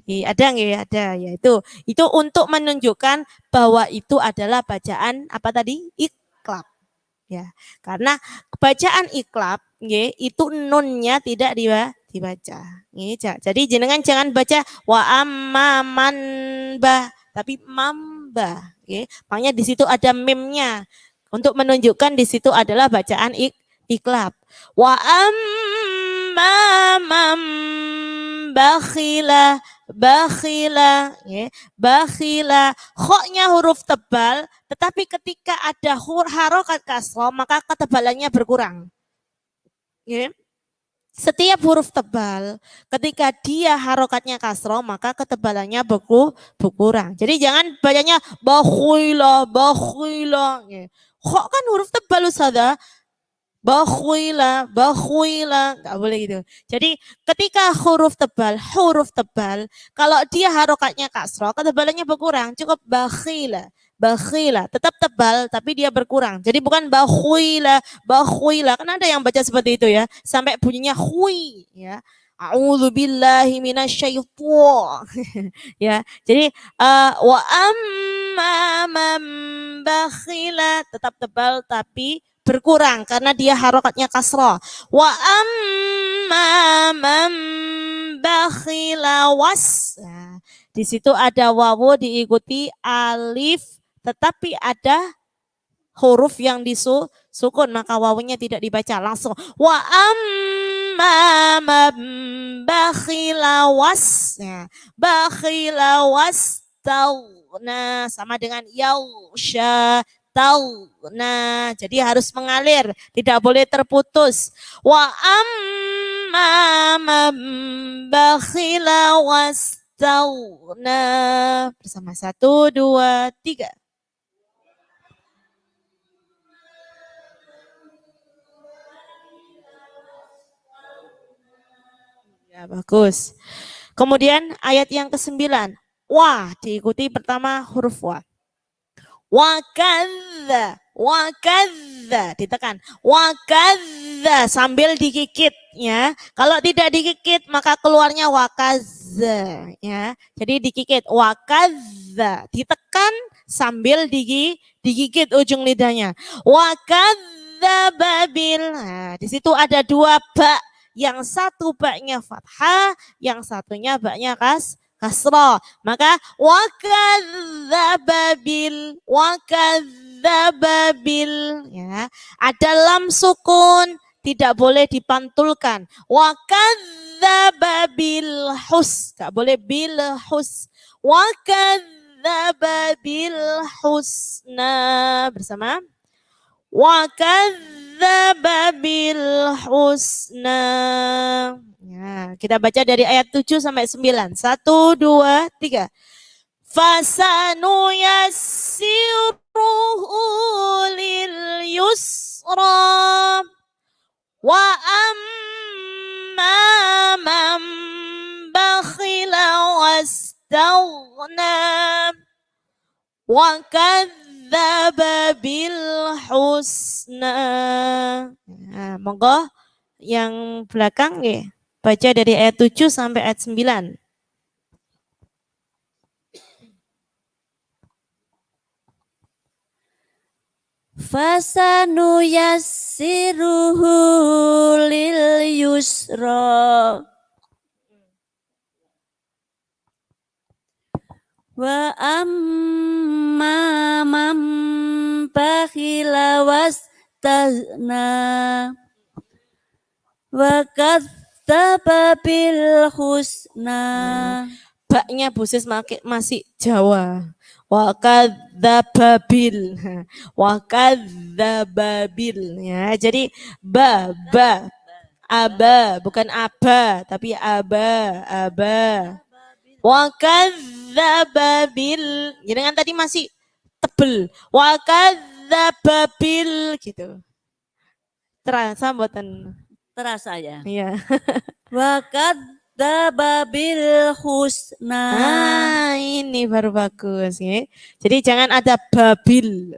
Ada nggak? Ada. Ya itu untuk menunjukkan bahwa itu adalah bacaan apa tadi? Iklab. Ya, karena bacaan iklab itu nunnya tidak dibaca. Jadi jenengan jangan baca wa amma manba tapi mamba. Makanya di situ ada mimnya untuk menunjukkan di situ adalah bacaan iklab. Wa amma bakhila, khoknya huruf tebal, tetapi ketika ada harokat kasroh maka ketebalannya berkurang. Setiap huruf tebal, ketika dia harokatnya kasroh maka ketebalannya berkurang. Jadi jangan bacanya bakhila. Khok kan huruf tebal Ustazah. Bakhila, nggak boleh gitu. Jadi ketika huruf tebal, kalau dia harokatnya kasroh, ketebalannya berkurang. Cukup bakhila, tetap tebal tapi dia berkurang. Jadi bukan bakhila. Kan ada yang baca seperti itu ya, sampai bunyinya hui ya. A'udzubillahi minasyaiton. Ya, jadi wa amma man bakhila tetap tebal tapi berkurang karena dia harokatnya kasroh. Wa amma man bakhila was. Nah, di situ ada wawu diikuti alif tetapi ada huruf yang disukun maka wawunya tidak dibaca langsung. Wa amma man bakhila was. Nah, bakhila was tauna sama dengan yausha. Nah, jadi harus mengalir, tidak boleh terputus. Wa amma man bakhila wastaghna. Bersama 1, 2, 3. Ya, bagus. Kemudian ayat yang ke-9. Wa diikuti pertama huruf wa. Wakadza ditekan. Wakadza sambil digigit ya. Kalau tidak digigit maka keluarnya wakadza ya. Jadi digigit wakadza, ditekan sambil digigit ujung lidahnya. Wakadza babil. Nah, di situ ada 2 ba. Yang satu ba-nya fathah, yang satunya ba-nya kasroh. Maka wakadzaba kadzababil, ya. Ada lam sukun, tidak boleh dipantulkan. Wa kadzababil hus, enggak boleh bil hus. Wa kadzababil husna, bersama. Wa kadzababil husna. Ya, kita baca dari ayat 7 sampai 9. 1, 2, 3. Fasanu yassiruhu lil yusra wa amma man bakhila wastaghna wa kadzdzaba bil husna. Nah, monggo yang belakang ya, baca dari ayat 7 sampai ayat 9. Fasanu yassiruhu lil yusra wa amma man bakhila wastaghna wa kadzdzaba bil husna. Baknya Bu Sis masih Jawa. Wa kadzababil. Wa kadzababil, ya. Jadi ba aba, bukan aba, tapi aba. Wa kadzababil. Jadi kan tadi masih tebel. Wa kadzababil gitu. Terasa mboten? Terasa ya. Iya. Wa kadzdzaba bil husna. Ini baru bagus ya. Jadi jangan ada babil.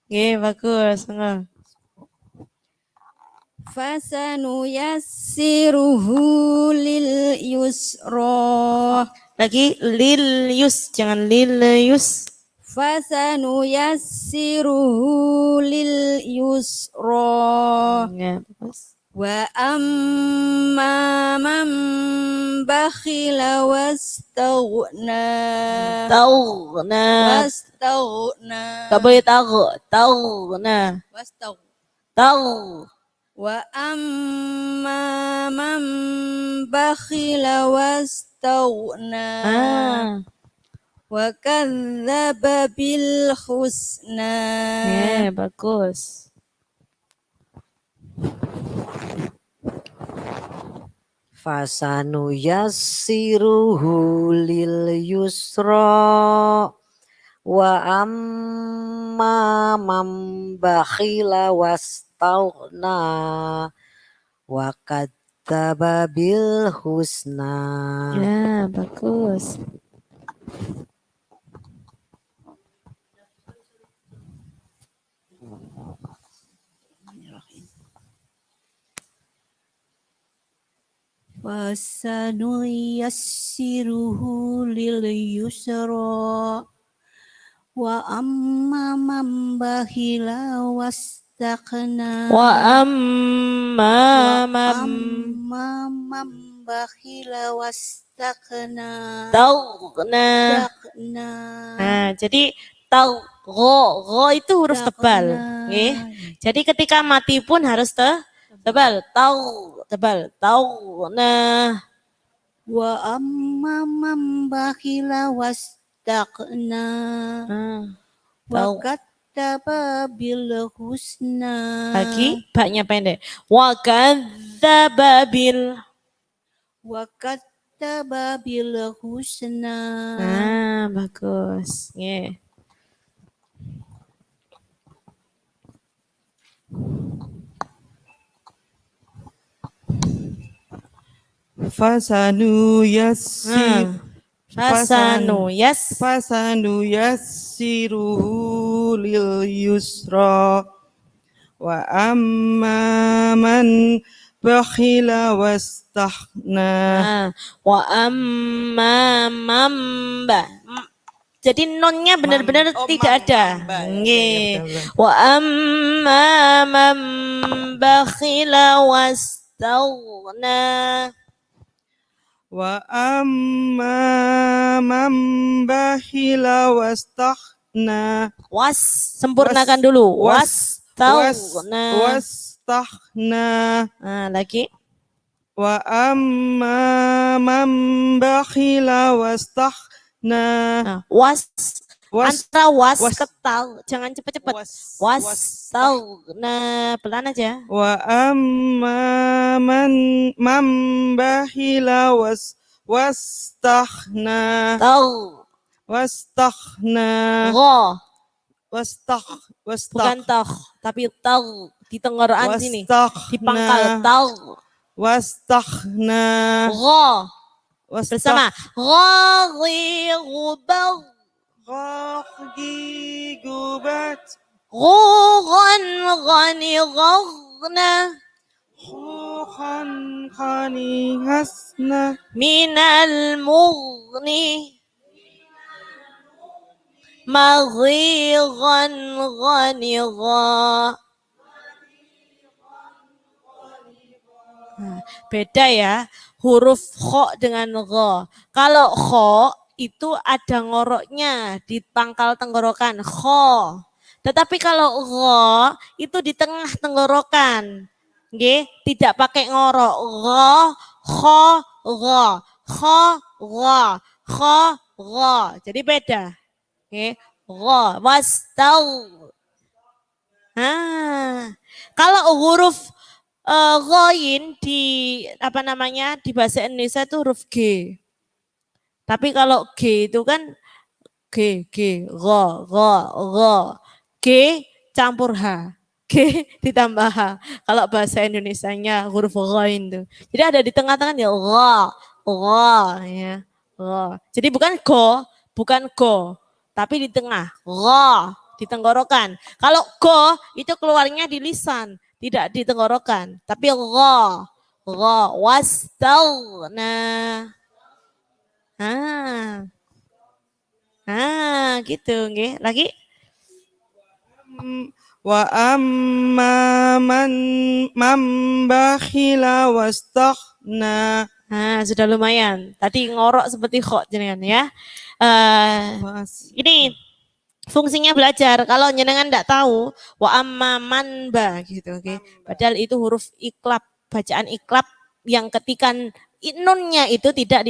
Oke, bagus. Enggak. Fasanu yassiruhu lil yusra. Lagi lil yus, jangan lil yus. Fasanu yassiruhu lil yusra. Ya, bagus. Wa amma man bakhila wastaghna. Taghna. Enggak boleh taghna. Tagh. Wa amma man bakhila wastaghna. Wa kadzdzaba bil husna. Bagus. Fasanu yassiruhu lil yusra wa amma man bakhila wastaghna wa kadzdzaba bil husna. Ya, bagus. Fasanu yassiruhu lil yusra wa amma man bakhila wastaghna. Wa amma man bakhila wastaghna. taghna. Nah, jadi ro itu huruf tebal. Nggih. Jadi ketika mati pun harus tebal. Tebal. Taghna. Wa amma man bakhila wastaghna. Wa kadzdzaba bil husna. Lagi baknya pendek. Wa kadzdzaba bil. Wa kadzdzaba bil husna. Bagus. Nggih. Fasanu yassiruhu lil yusra wa amma man bakhila wastaghna. Wa amma mamba. Jadi nonnya benar-benar tidak ada. Nggih. Wa amma man bakhila wastaghna. Wa amma man bakhila wastaghna. Sempurnakan dulu. Wastaghna. Nah, lagi. Wa amma man bakhila wastaghna. Nah, antara ketal, jangan cepet-cepet. Nah, pelan aja. Wa amma man bakhila wastaghna. Wastaghna. Bukan toh, tapi tau di tenggorokan sini. Di Wastaghna. pangkal tau. Wastaghna. Bersama. Gubat. Khuhan khani hasna. Minal mughni maghiran ghanigha. Beda ya, huruf kho dengan gho. Kalau kho itu ada ngoroknya di pangkal tenggorokan, kho. Tetapi kalau gho itu di tengah tenggorokan. Nggih, tidak pakai ngorok. Gho, kho, gho. Kho, gho. Kho, gho. Jadi beda. Oke, gho, kalau huruf ghoin di di bahasa Indonesia itu huruf G. Tapi kalau G itu kan G, gho. G campur H. G ditambah H. Kalau bahasa Indonesianya huruf ghoin tuh. Jadi ada di tengah-tengah ya gho, ya. Gho. Jadi bukan go, tapi di tengah. Gho, di tenggorokan. Kalau go itu keluarnya di lisan, tidak di tenggorokan. Tapi gho, wastaghna. Gitu nggih. Lagi? Wa amma man bakhila wastaghna. Sudah lumayan. Tadi ngorok seperti kok jenengan ya. Ini fungsinya belajar. Kalau jenengan enggak tahu, wa amma man ba gitu, oke. Padahal itu huruf iklab, bacaan iklab yang ketikan nunnya itu tidak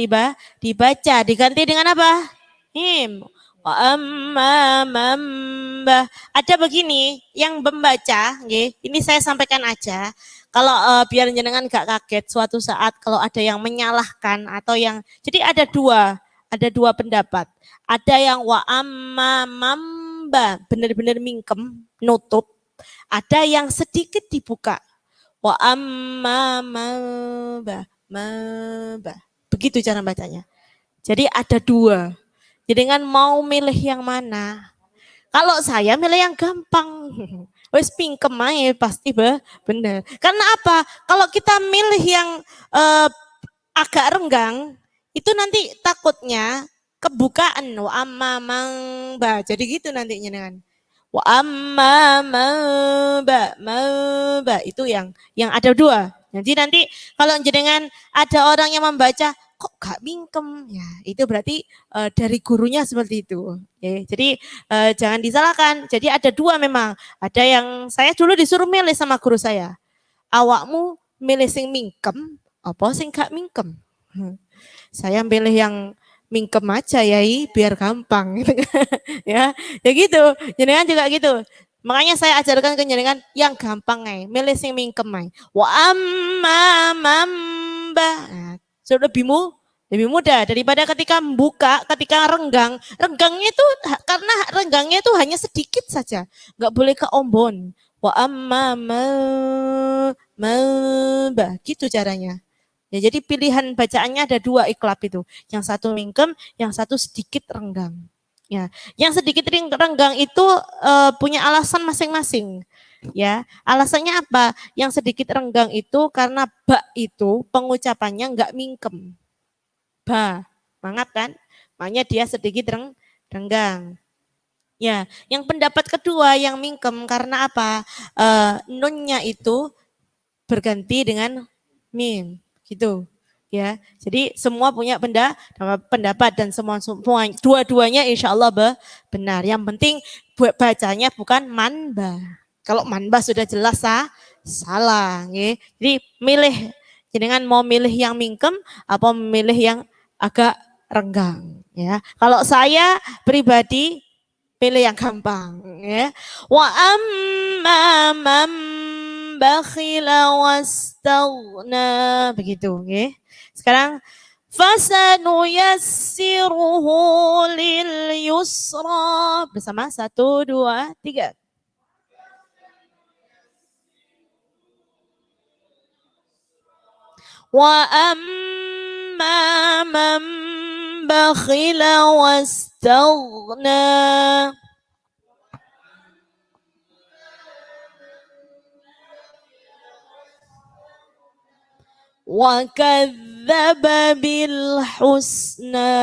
dibaca, diganti dengan apa? Him. Wa amma man ba. Ada begini yang membaca, nggih. Ini saya sampaikan aja. Kalau biar jenengan gak kaget suatu saat kalau ada yang menyalahkan atau yang jadi ada dua pendapat. Ada yang wa amma mamba benar-benar mingkem nutup. Ada yang sedikit dibuka. Wa amma mamba. Begitu cara bacanya. Jadi ada dua. Jadi dengan mau milih yang mana? Kalau saya milih yang gampang. Wes pingkem aja pasti bener. Karena apa? Kalau kita milih yang agak renggang, itu nanti takutnya kebukaan. Wa amma mamba. Jadi gitu nantinya dengan. Wa amma mamba. Itu yang ada dua. Jadi nanti kalau jenengan ada orang yang membaca kok gak mingkem, ya itu berarti dari gurunya seperti itu. Ya, jadi jangan disalahkan. Jadi ada dua memang. Ada yang saya dulu disuruh milih sama guru saya. Awakmu milih sing mingkem, apa sing gak mingkem? Saya milih yang mingkem aja ya, biar gampang. ya gitu. Jenengan juga gitu. Makanya saya ajarkan ke jenengan yang gampang aja, milih sing mingkem aja. Wa amma mamba. Nah, sudah lebih mudah daripada ketika membuka, ketika renggang. Renggangnya itu karena renggangnya itu hanya sedikit saja, nggak boleh ke ombon. Wa amma mamba. Gitu caranya. Ya, jadi pilihan bacaannya ada dua iklab itu. Yang satu mingkem, yang satu sedikit renggang. Ya, yang sedikit renggang itu punya alasan masing-masing. Ya, alasannya apa? Yang sedikit renggang itu karena ba itu pengucapannya enggak mingkem. Ba, semangat kan? Makanya dia sedikit renggang. Ya, yang pendapat kedua yang mingkem karena apa? Nunnya itu berganti dengan mim, gitu. ya. Jadi semua punya pendapat dan semua dua-duanya insya Allah benar. Yang penting bacanya bukan manba. Kalau manba sudah jelas salah. Ya. Jadi milih, dengan mau milih yang mingkem apa memilih yang agak renggang. Ya. Kalau saya pribadi pilih yang gampang. Ya. Wa amma man bakhila wastaghna, begitu. Ya. Sekarang fasanuyassiruhu lil yusra. Bersama 1, 2, 3. Wa amma man bakhila wastaghna. Wa kadzdzaba bil husna.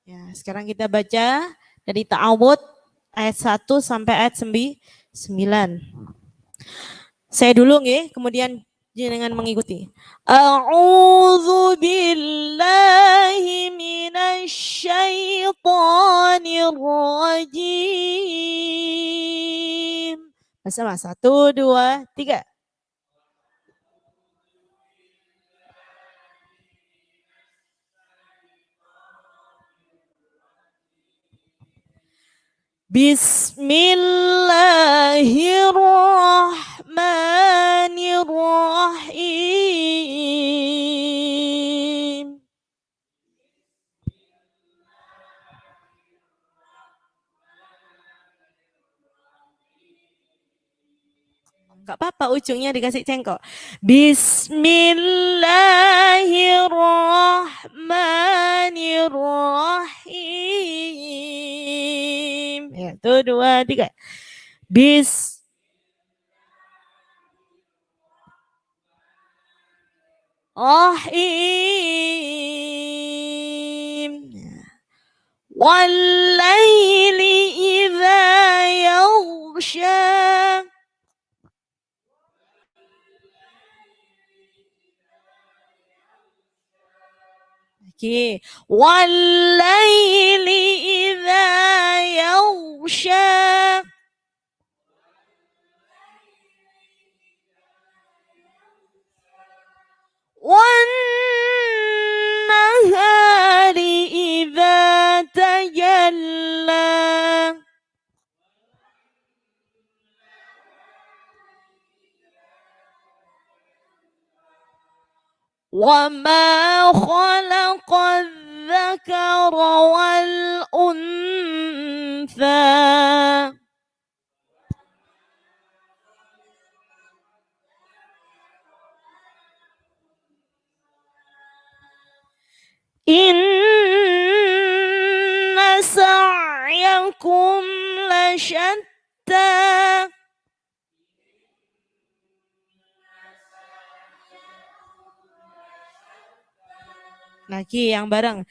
Ya, sekarang kita baca dari Ta'awud ayat 1 sampai ayat 9. Saya dulu nggih, kemudian jenengan mengikuti. A'udzu billahi minasy syaithanir rajim. Bersama 1, 2, 3. Bismillahirrahmanirrahim. Enggak apa-apa ujungnya dikasih cengkok. Bismillahirrahmanirrahim. Ya, 1, 2, 3. Bismillahirrahmanirrahim. Wal-laili idza yaghsha. Oke. Wal-laili idza yaghsha. Wan-nahari idza tajalla. وما خلق الذكر والأنثى إن سعيكم لشتى. Lagi yang bareng.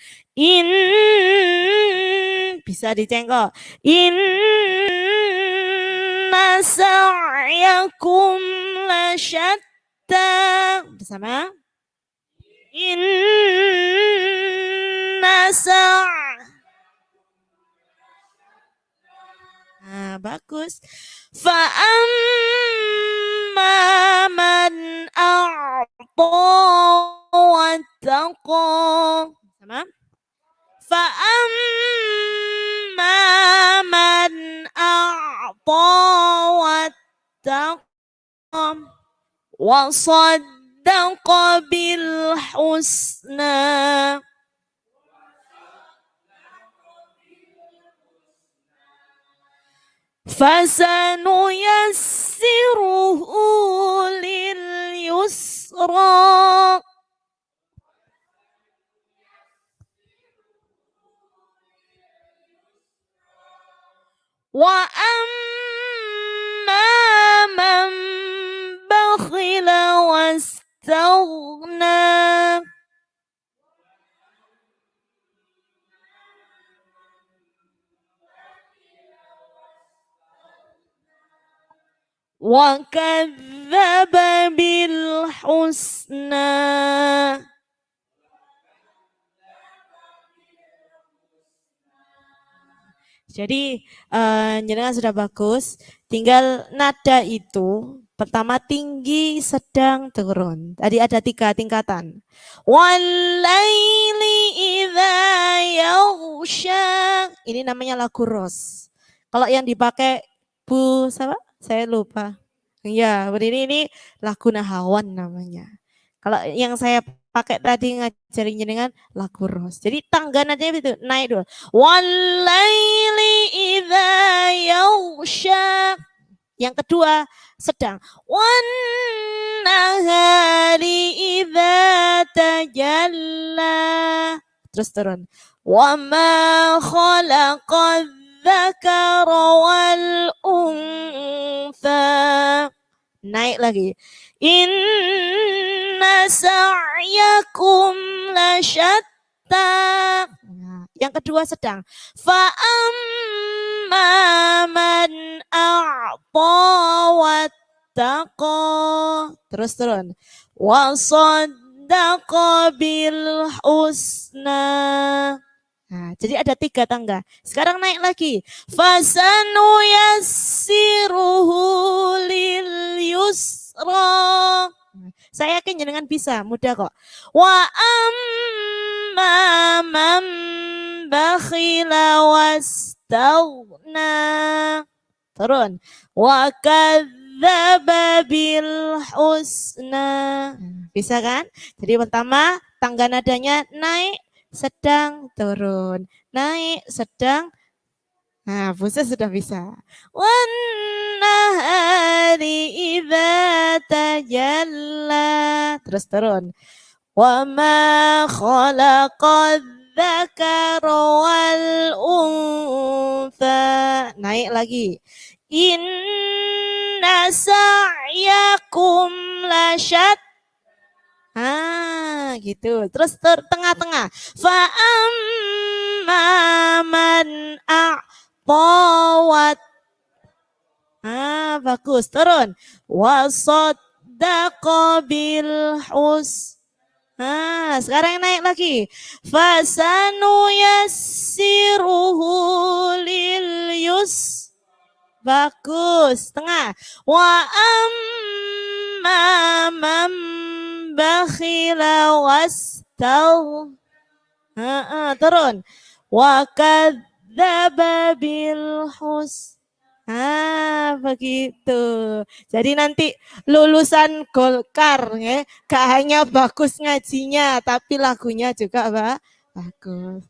Bisa dicengkok. Inna sa'yakum lasyatta. Bersama. Inna Nah, bagus. Fa'amma man a'ta wattaqa. Sama. Fa'amma man a'ta wattaqa wa saddaqa bil husna. Fasanuyassiruhu lil yusra. Wa amma man bakhila wastaghna. Wa kadzdzaba bil husna. Jadi jenengan sudah bagus, tinggal nada itu pertama tinggi, sedang, turun. Tadi ada 3 tingkatan. Walaili idza yaghsha. Ini namanya lagu ros. Kalau yang dipakai Bu siapa? Saya lupa. Iya, ini lagu Nahawan namanya. Kalau yang saya pakai tadi ngajarin jenengan lagu ros. Jadi tangga nadanya itu naik dulu. Walaili idza yaghsha. Yang kedua sedang. Wan nahari idza tajalla. Terus turun. Wa ma khalaqadz dzakara wal untha. Naik lagi. Inna sa'yakum lasyatta. Nah, yang kedua sedang. Fa'amma man a'ta wattaqa. Terus turun. Wa saddaqa bil husna. Nah, jadi ada 3 tangga. Sekarang naik lagi. Fasanu yassiruhu lil yusra. Saya yakin jenengan bisa, mudah kok. Wa amma man bakhila wastaghna. Turun. Wa kadzdzaba bil husna. Bisa kan? Jadi pertama tangga nadanya naik, sedang, turun, naik, sedang. Nah, Busa sudah bisa. Wan nahari idza tajalla. Terus turun. Wa ma khalaqadz dzakara wal untha. Naik lagi. Inna sa'yakum lasyatta. Gitu. Terus tengah-tengah. Fa'amma man a'tawat. Bagus. Turun. Wasaddaqa bil hus. Sekarang naik lagi. Fasanu yassiruhu lil yus. Bagus. Tengah. Wa amma man bakhila wastaw. Turun. Wa kadzdzaba bil hus. Begitu. Jadi nanti lulusan Golkar ya, gak hanya bagus ngajinya tapi lagunya juga bagus.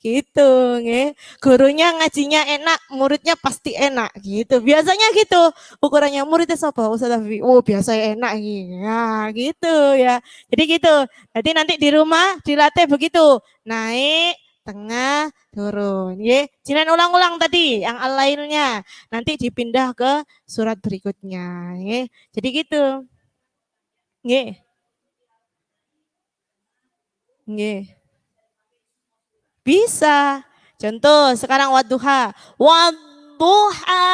Gitu nge. Gurunya ngajinya enak, muridnya pasti enak gitu. Biasanya gitu. Ukurannya muridnya sapa Ustaz Afi. Oh, biasa enak gitu. Nah, gitu ya. Jadi gitu. Jadi nanti di rumah dilatih begitu. Naik, tengah, turun. Ye, jinan ulang-ulang tadi yang lainnya. Nanti dipindah ke surat berikutnya, ye. Jadi gitu. Nggih. Nggih. Bisa. Contoh sekarang wadduha. Wadduha.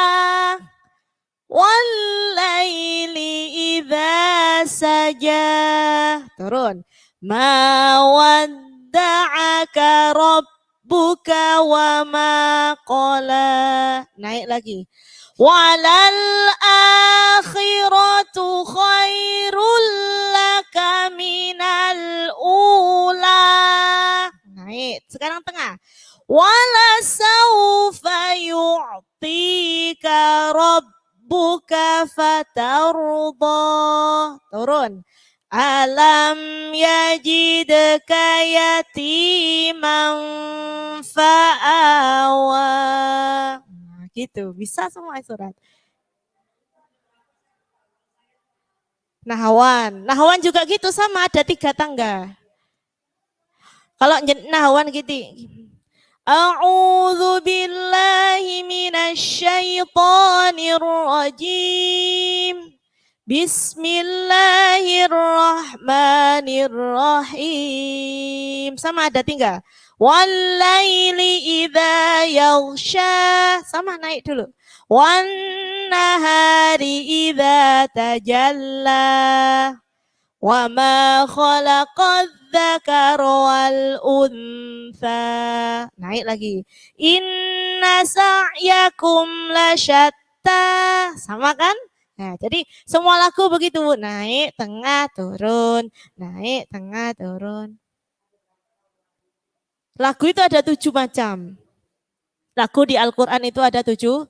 Wallaili idza saja. Turun. Ma wadda'aka rabbuka wa ma qala. Naik lagi. Walal akhiratu khairul laka minal ula. Naik. Sekarang tengah. Wala saufa yu'tika rabbuka fatarda. Turun. Alam yajidka yatiman fa'awa. Nah, gitu. Bisa semua surat. Nahawan. Nahawan juga gitu sama, ada 3 tangga. Kalau nahawan gitu. A'udzu billahi minasyaitonir rajim. Bismillahirrahmanirrahim. Sama ada 3. Wallaili idza yaghsha. Sama naik dulu. wan nahari idza tajalla wa ma khalaqadz dzakara wal untha. Naik lagi. Inna sa'yakum lasyatta. Sama kan? Nah, jadi semua lagu begitu, naik, tengah, turun, naik, tengah, turun. Lagu itu ada 7 macam. Lagu di Al-Quran itu ada 7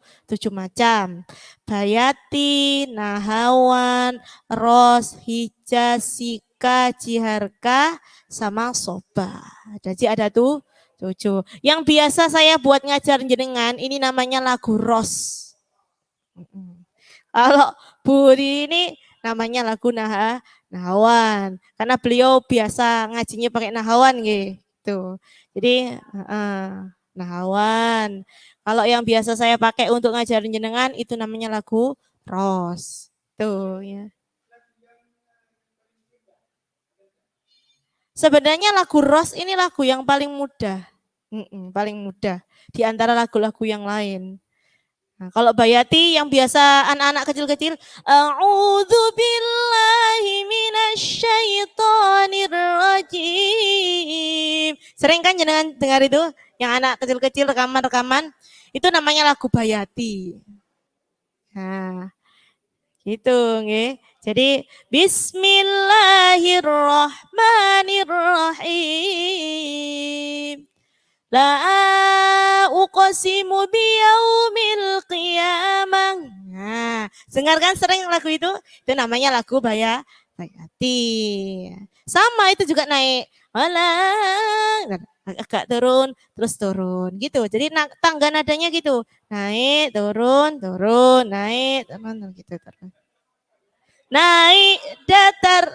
macam. Bayati, nahawan, ros, hijaz, sika, jiharka, sama soba. Jadi ada tuh 7. Yang biasa saya buat ngajar jenengan, ini namanya lagu ros. Kalau Bu ini namanya lagu nahawan. Karena beliau biasa ngajinya pakai nahawan gitu. Jadi nahawan. Kalau yang biasa saya pakai untuk ngajarin jenengan itu namanya lagu ros. Tuh ya. Sebenarnya lagu ros ini lagu yang paling mudah. Paling mudah di antara lagu-lagu yang lain. Nah, kalau Bayati yang biasa anak-anak kecil-kecil, a'udzu billahi minasyaitonir rajim. Sering kan jenengan dengar itu yang anak kecil-kecil rekaman-rekaman, itu namanya lagu Bayati. Nah, gitu nggih. Jadi bismillahirrahmanirrahim. La uqsimu biyaumil qiyamah. Nah, dengarkan sering lagu itu namanya lagu Bayati. Sama itu juga naik. Agak turun, terus turun gitu. Jadi tangga nadanya gitu. Naik, turun, turun, naik, turun gitu terus. Naik, datar.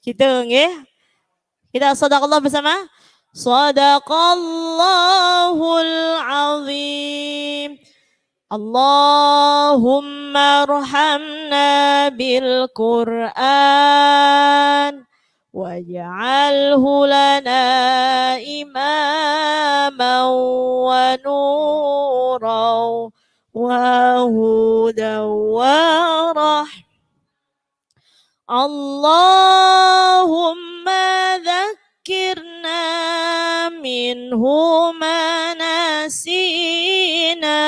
Gitu nggih. Kita shadaqallah bersama. Shadaqallahul azim. Allahumma arhamna bil Qur'an waj'alhu lana imaman wa nuran wa hudan wa rahmah. Allahumma dhakkirna minhu ma nasina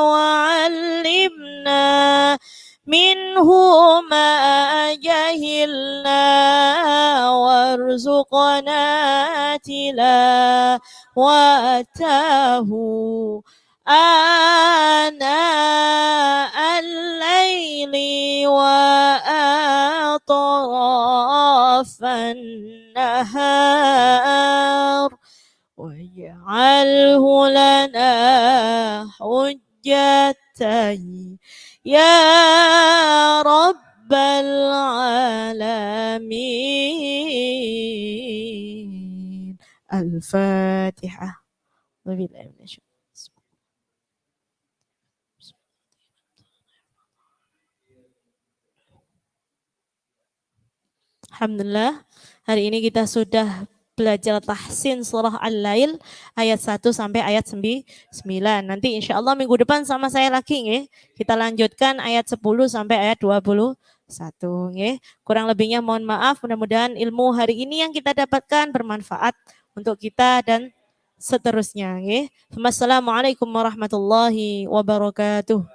wa 'allimna minhu ma jahilna warzuqna tilawatahu ana al-laili wa atrafan nahar waj'alhu lana hujjatan ya rabbal alamin. Al-Fatihah. Wabillahi minasyaitonir rajim. Alhamdulillah, hari ini kita sudah belajar tahsin surah Al-Lail ayat 1 sampai ayat 9. Nanti insya Allah minggu depan sama saya lagi nge. Kita lanjutkan ayat 10 sampai ayat 21 nge. Kurang lebihnya mohon maaf, mudah-mudahan ilmu hari ini yang kita dapatkan bermanfaat untuk kita dan seterusnya nge. Wassalamualaikum warahmatullahi wabarakatuh.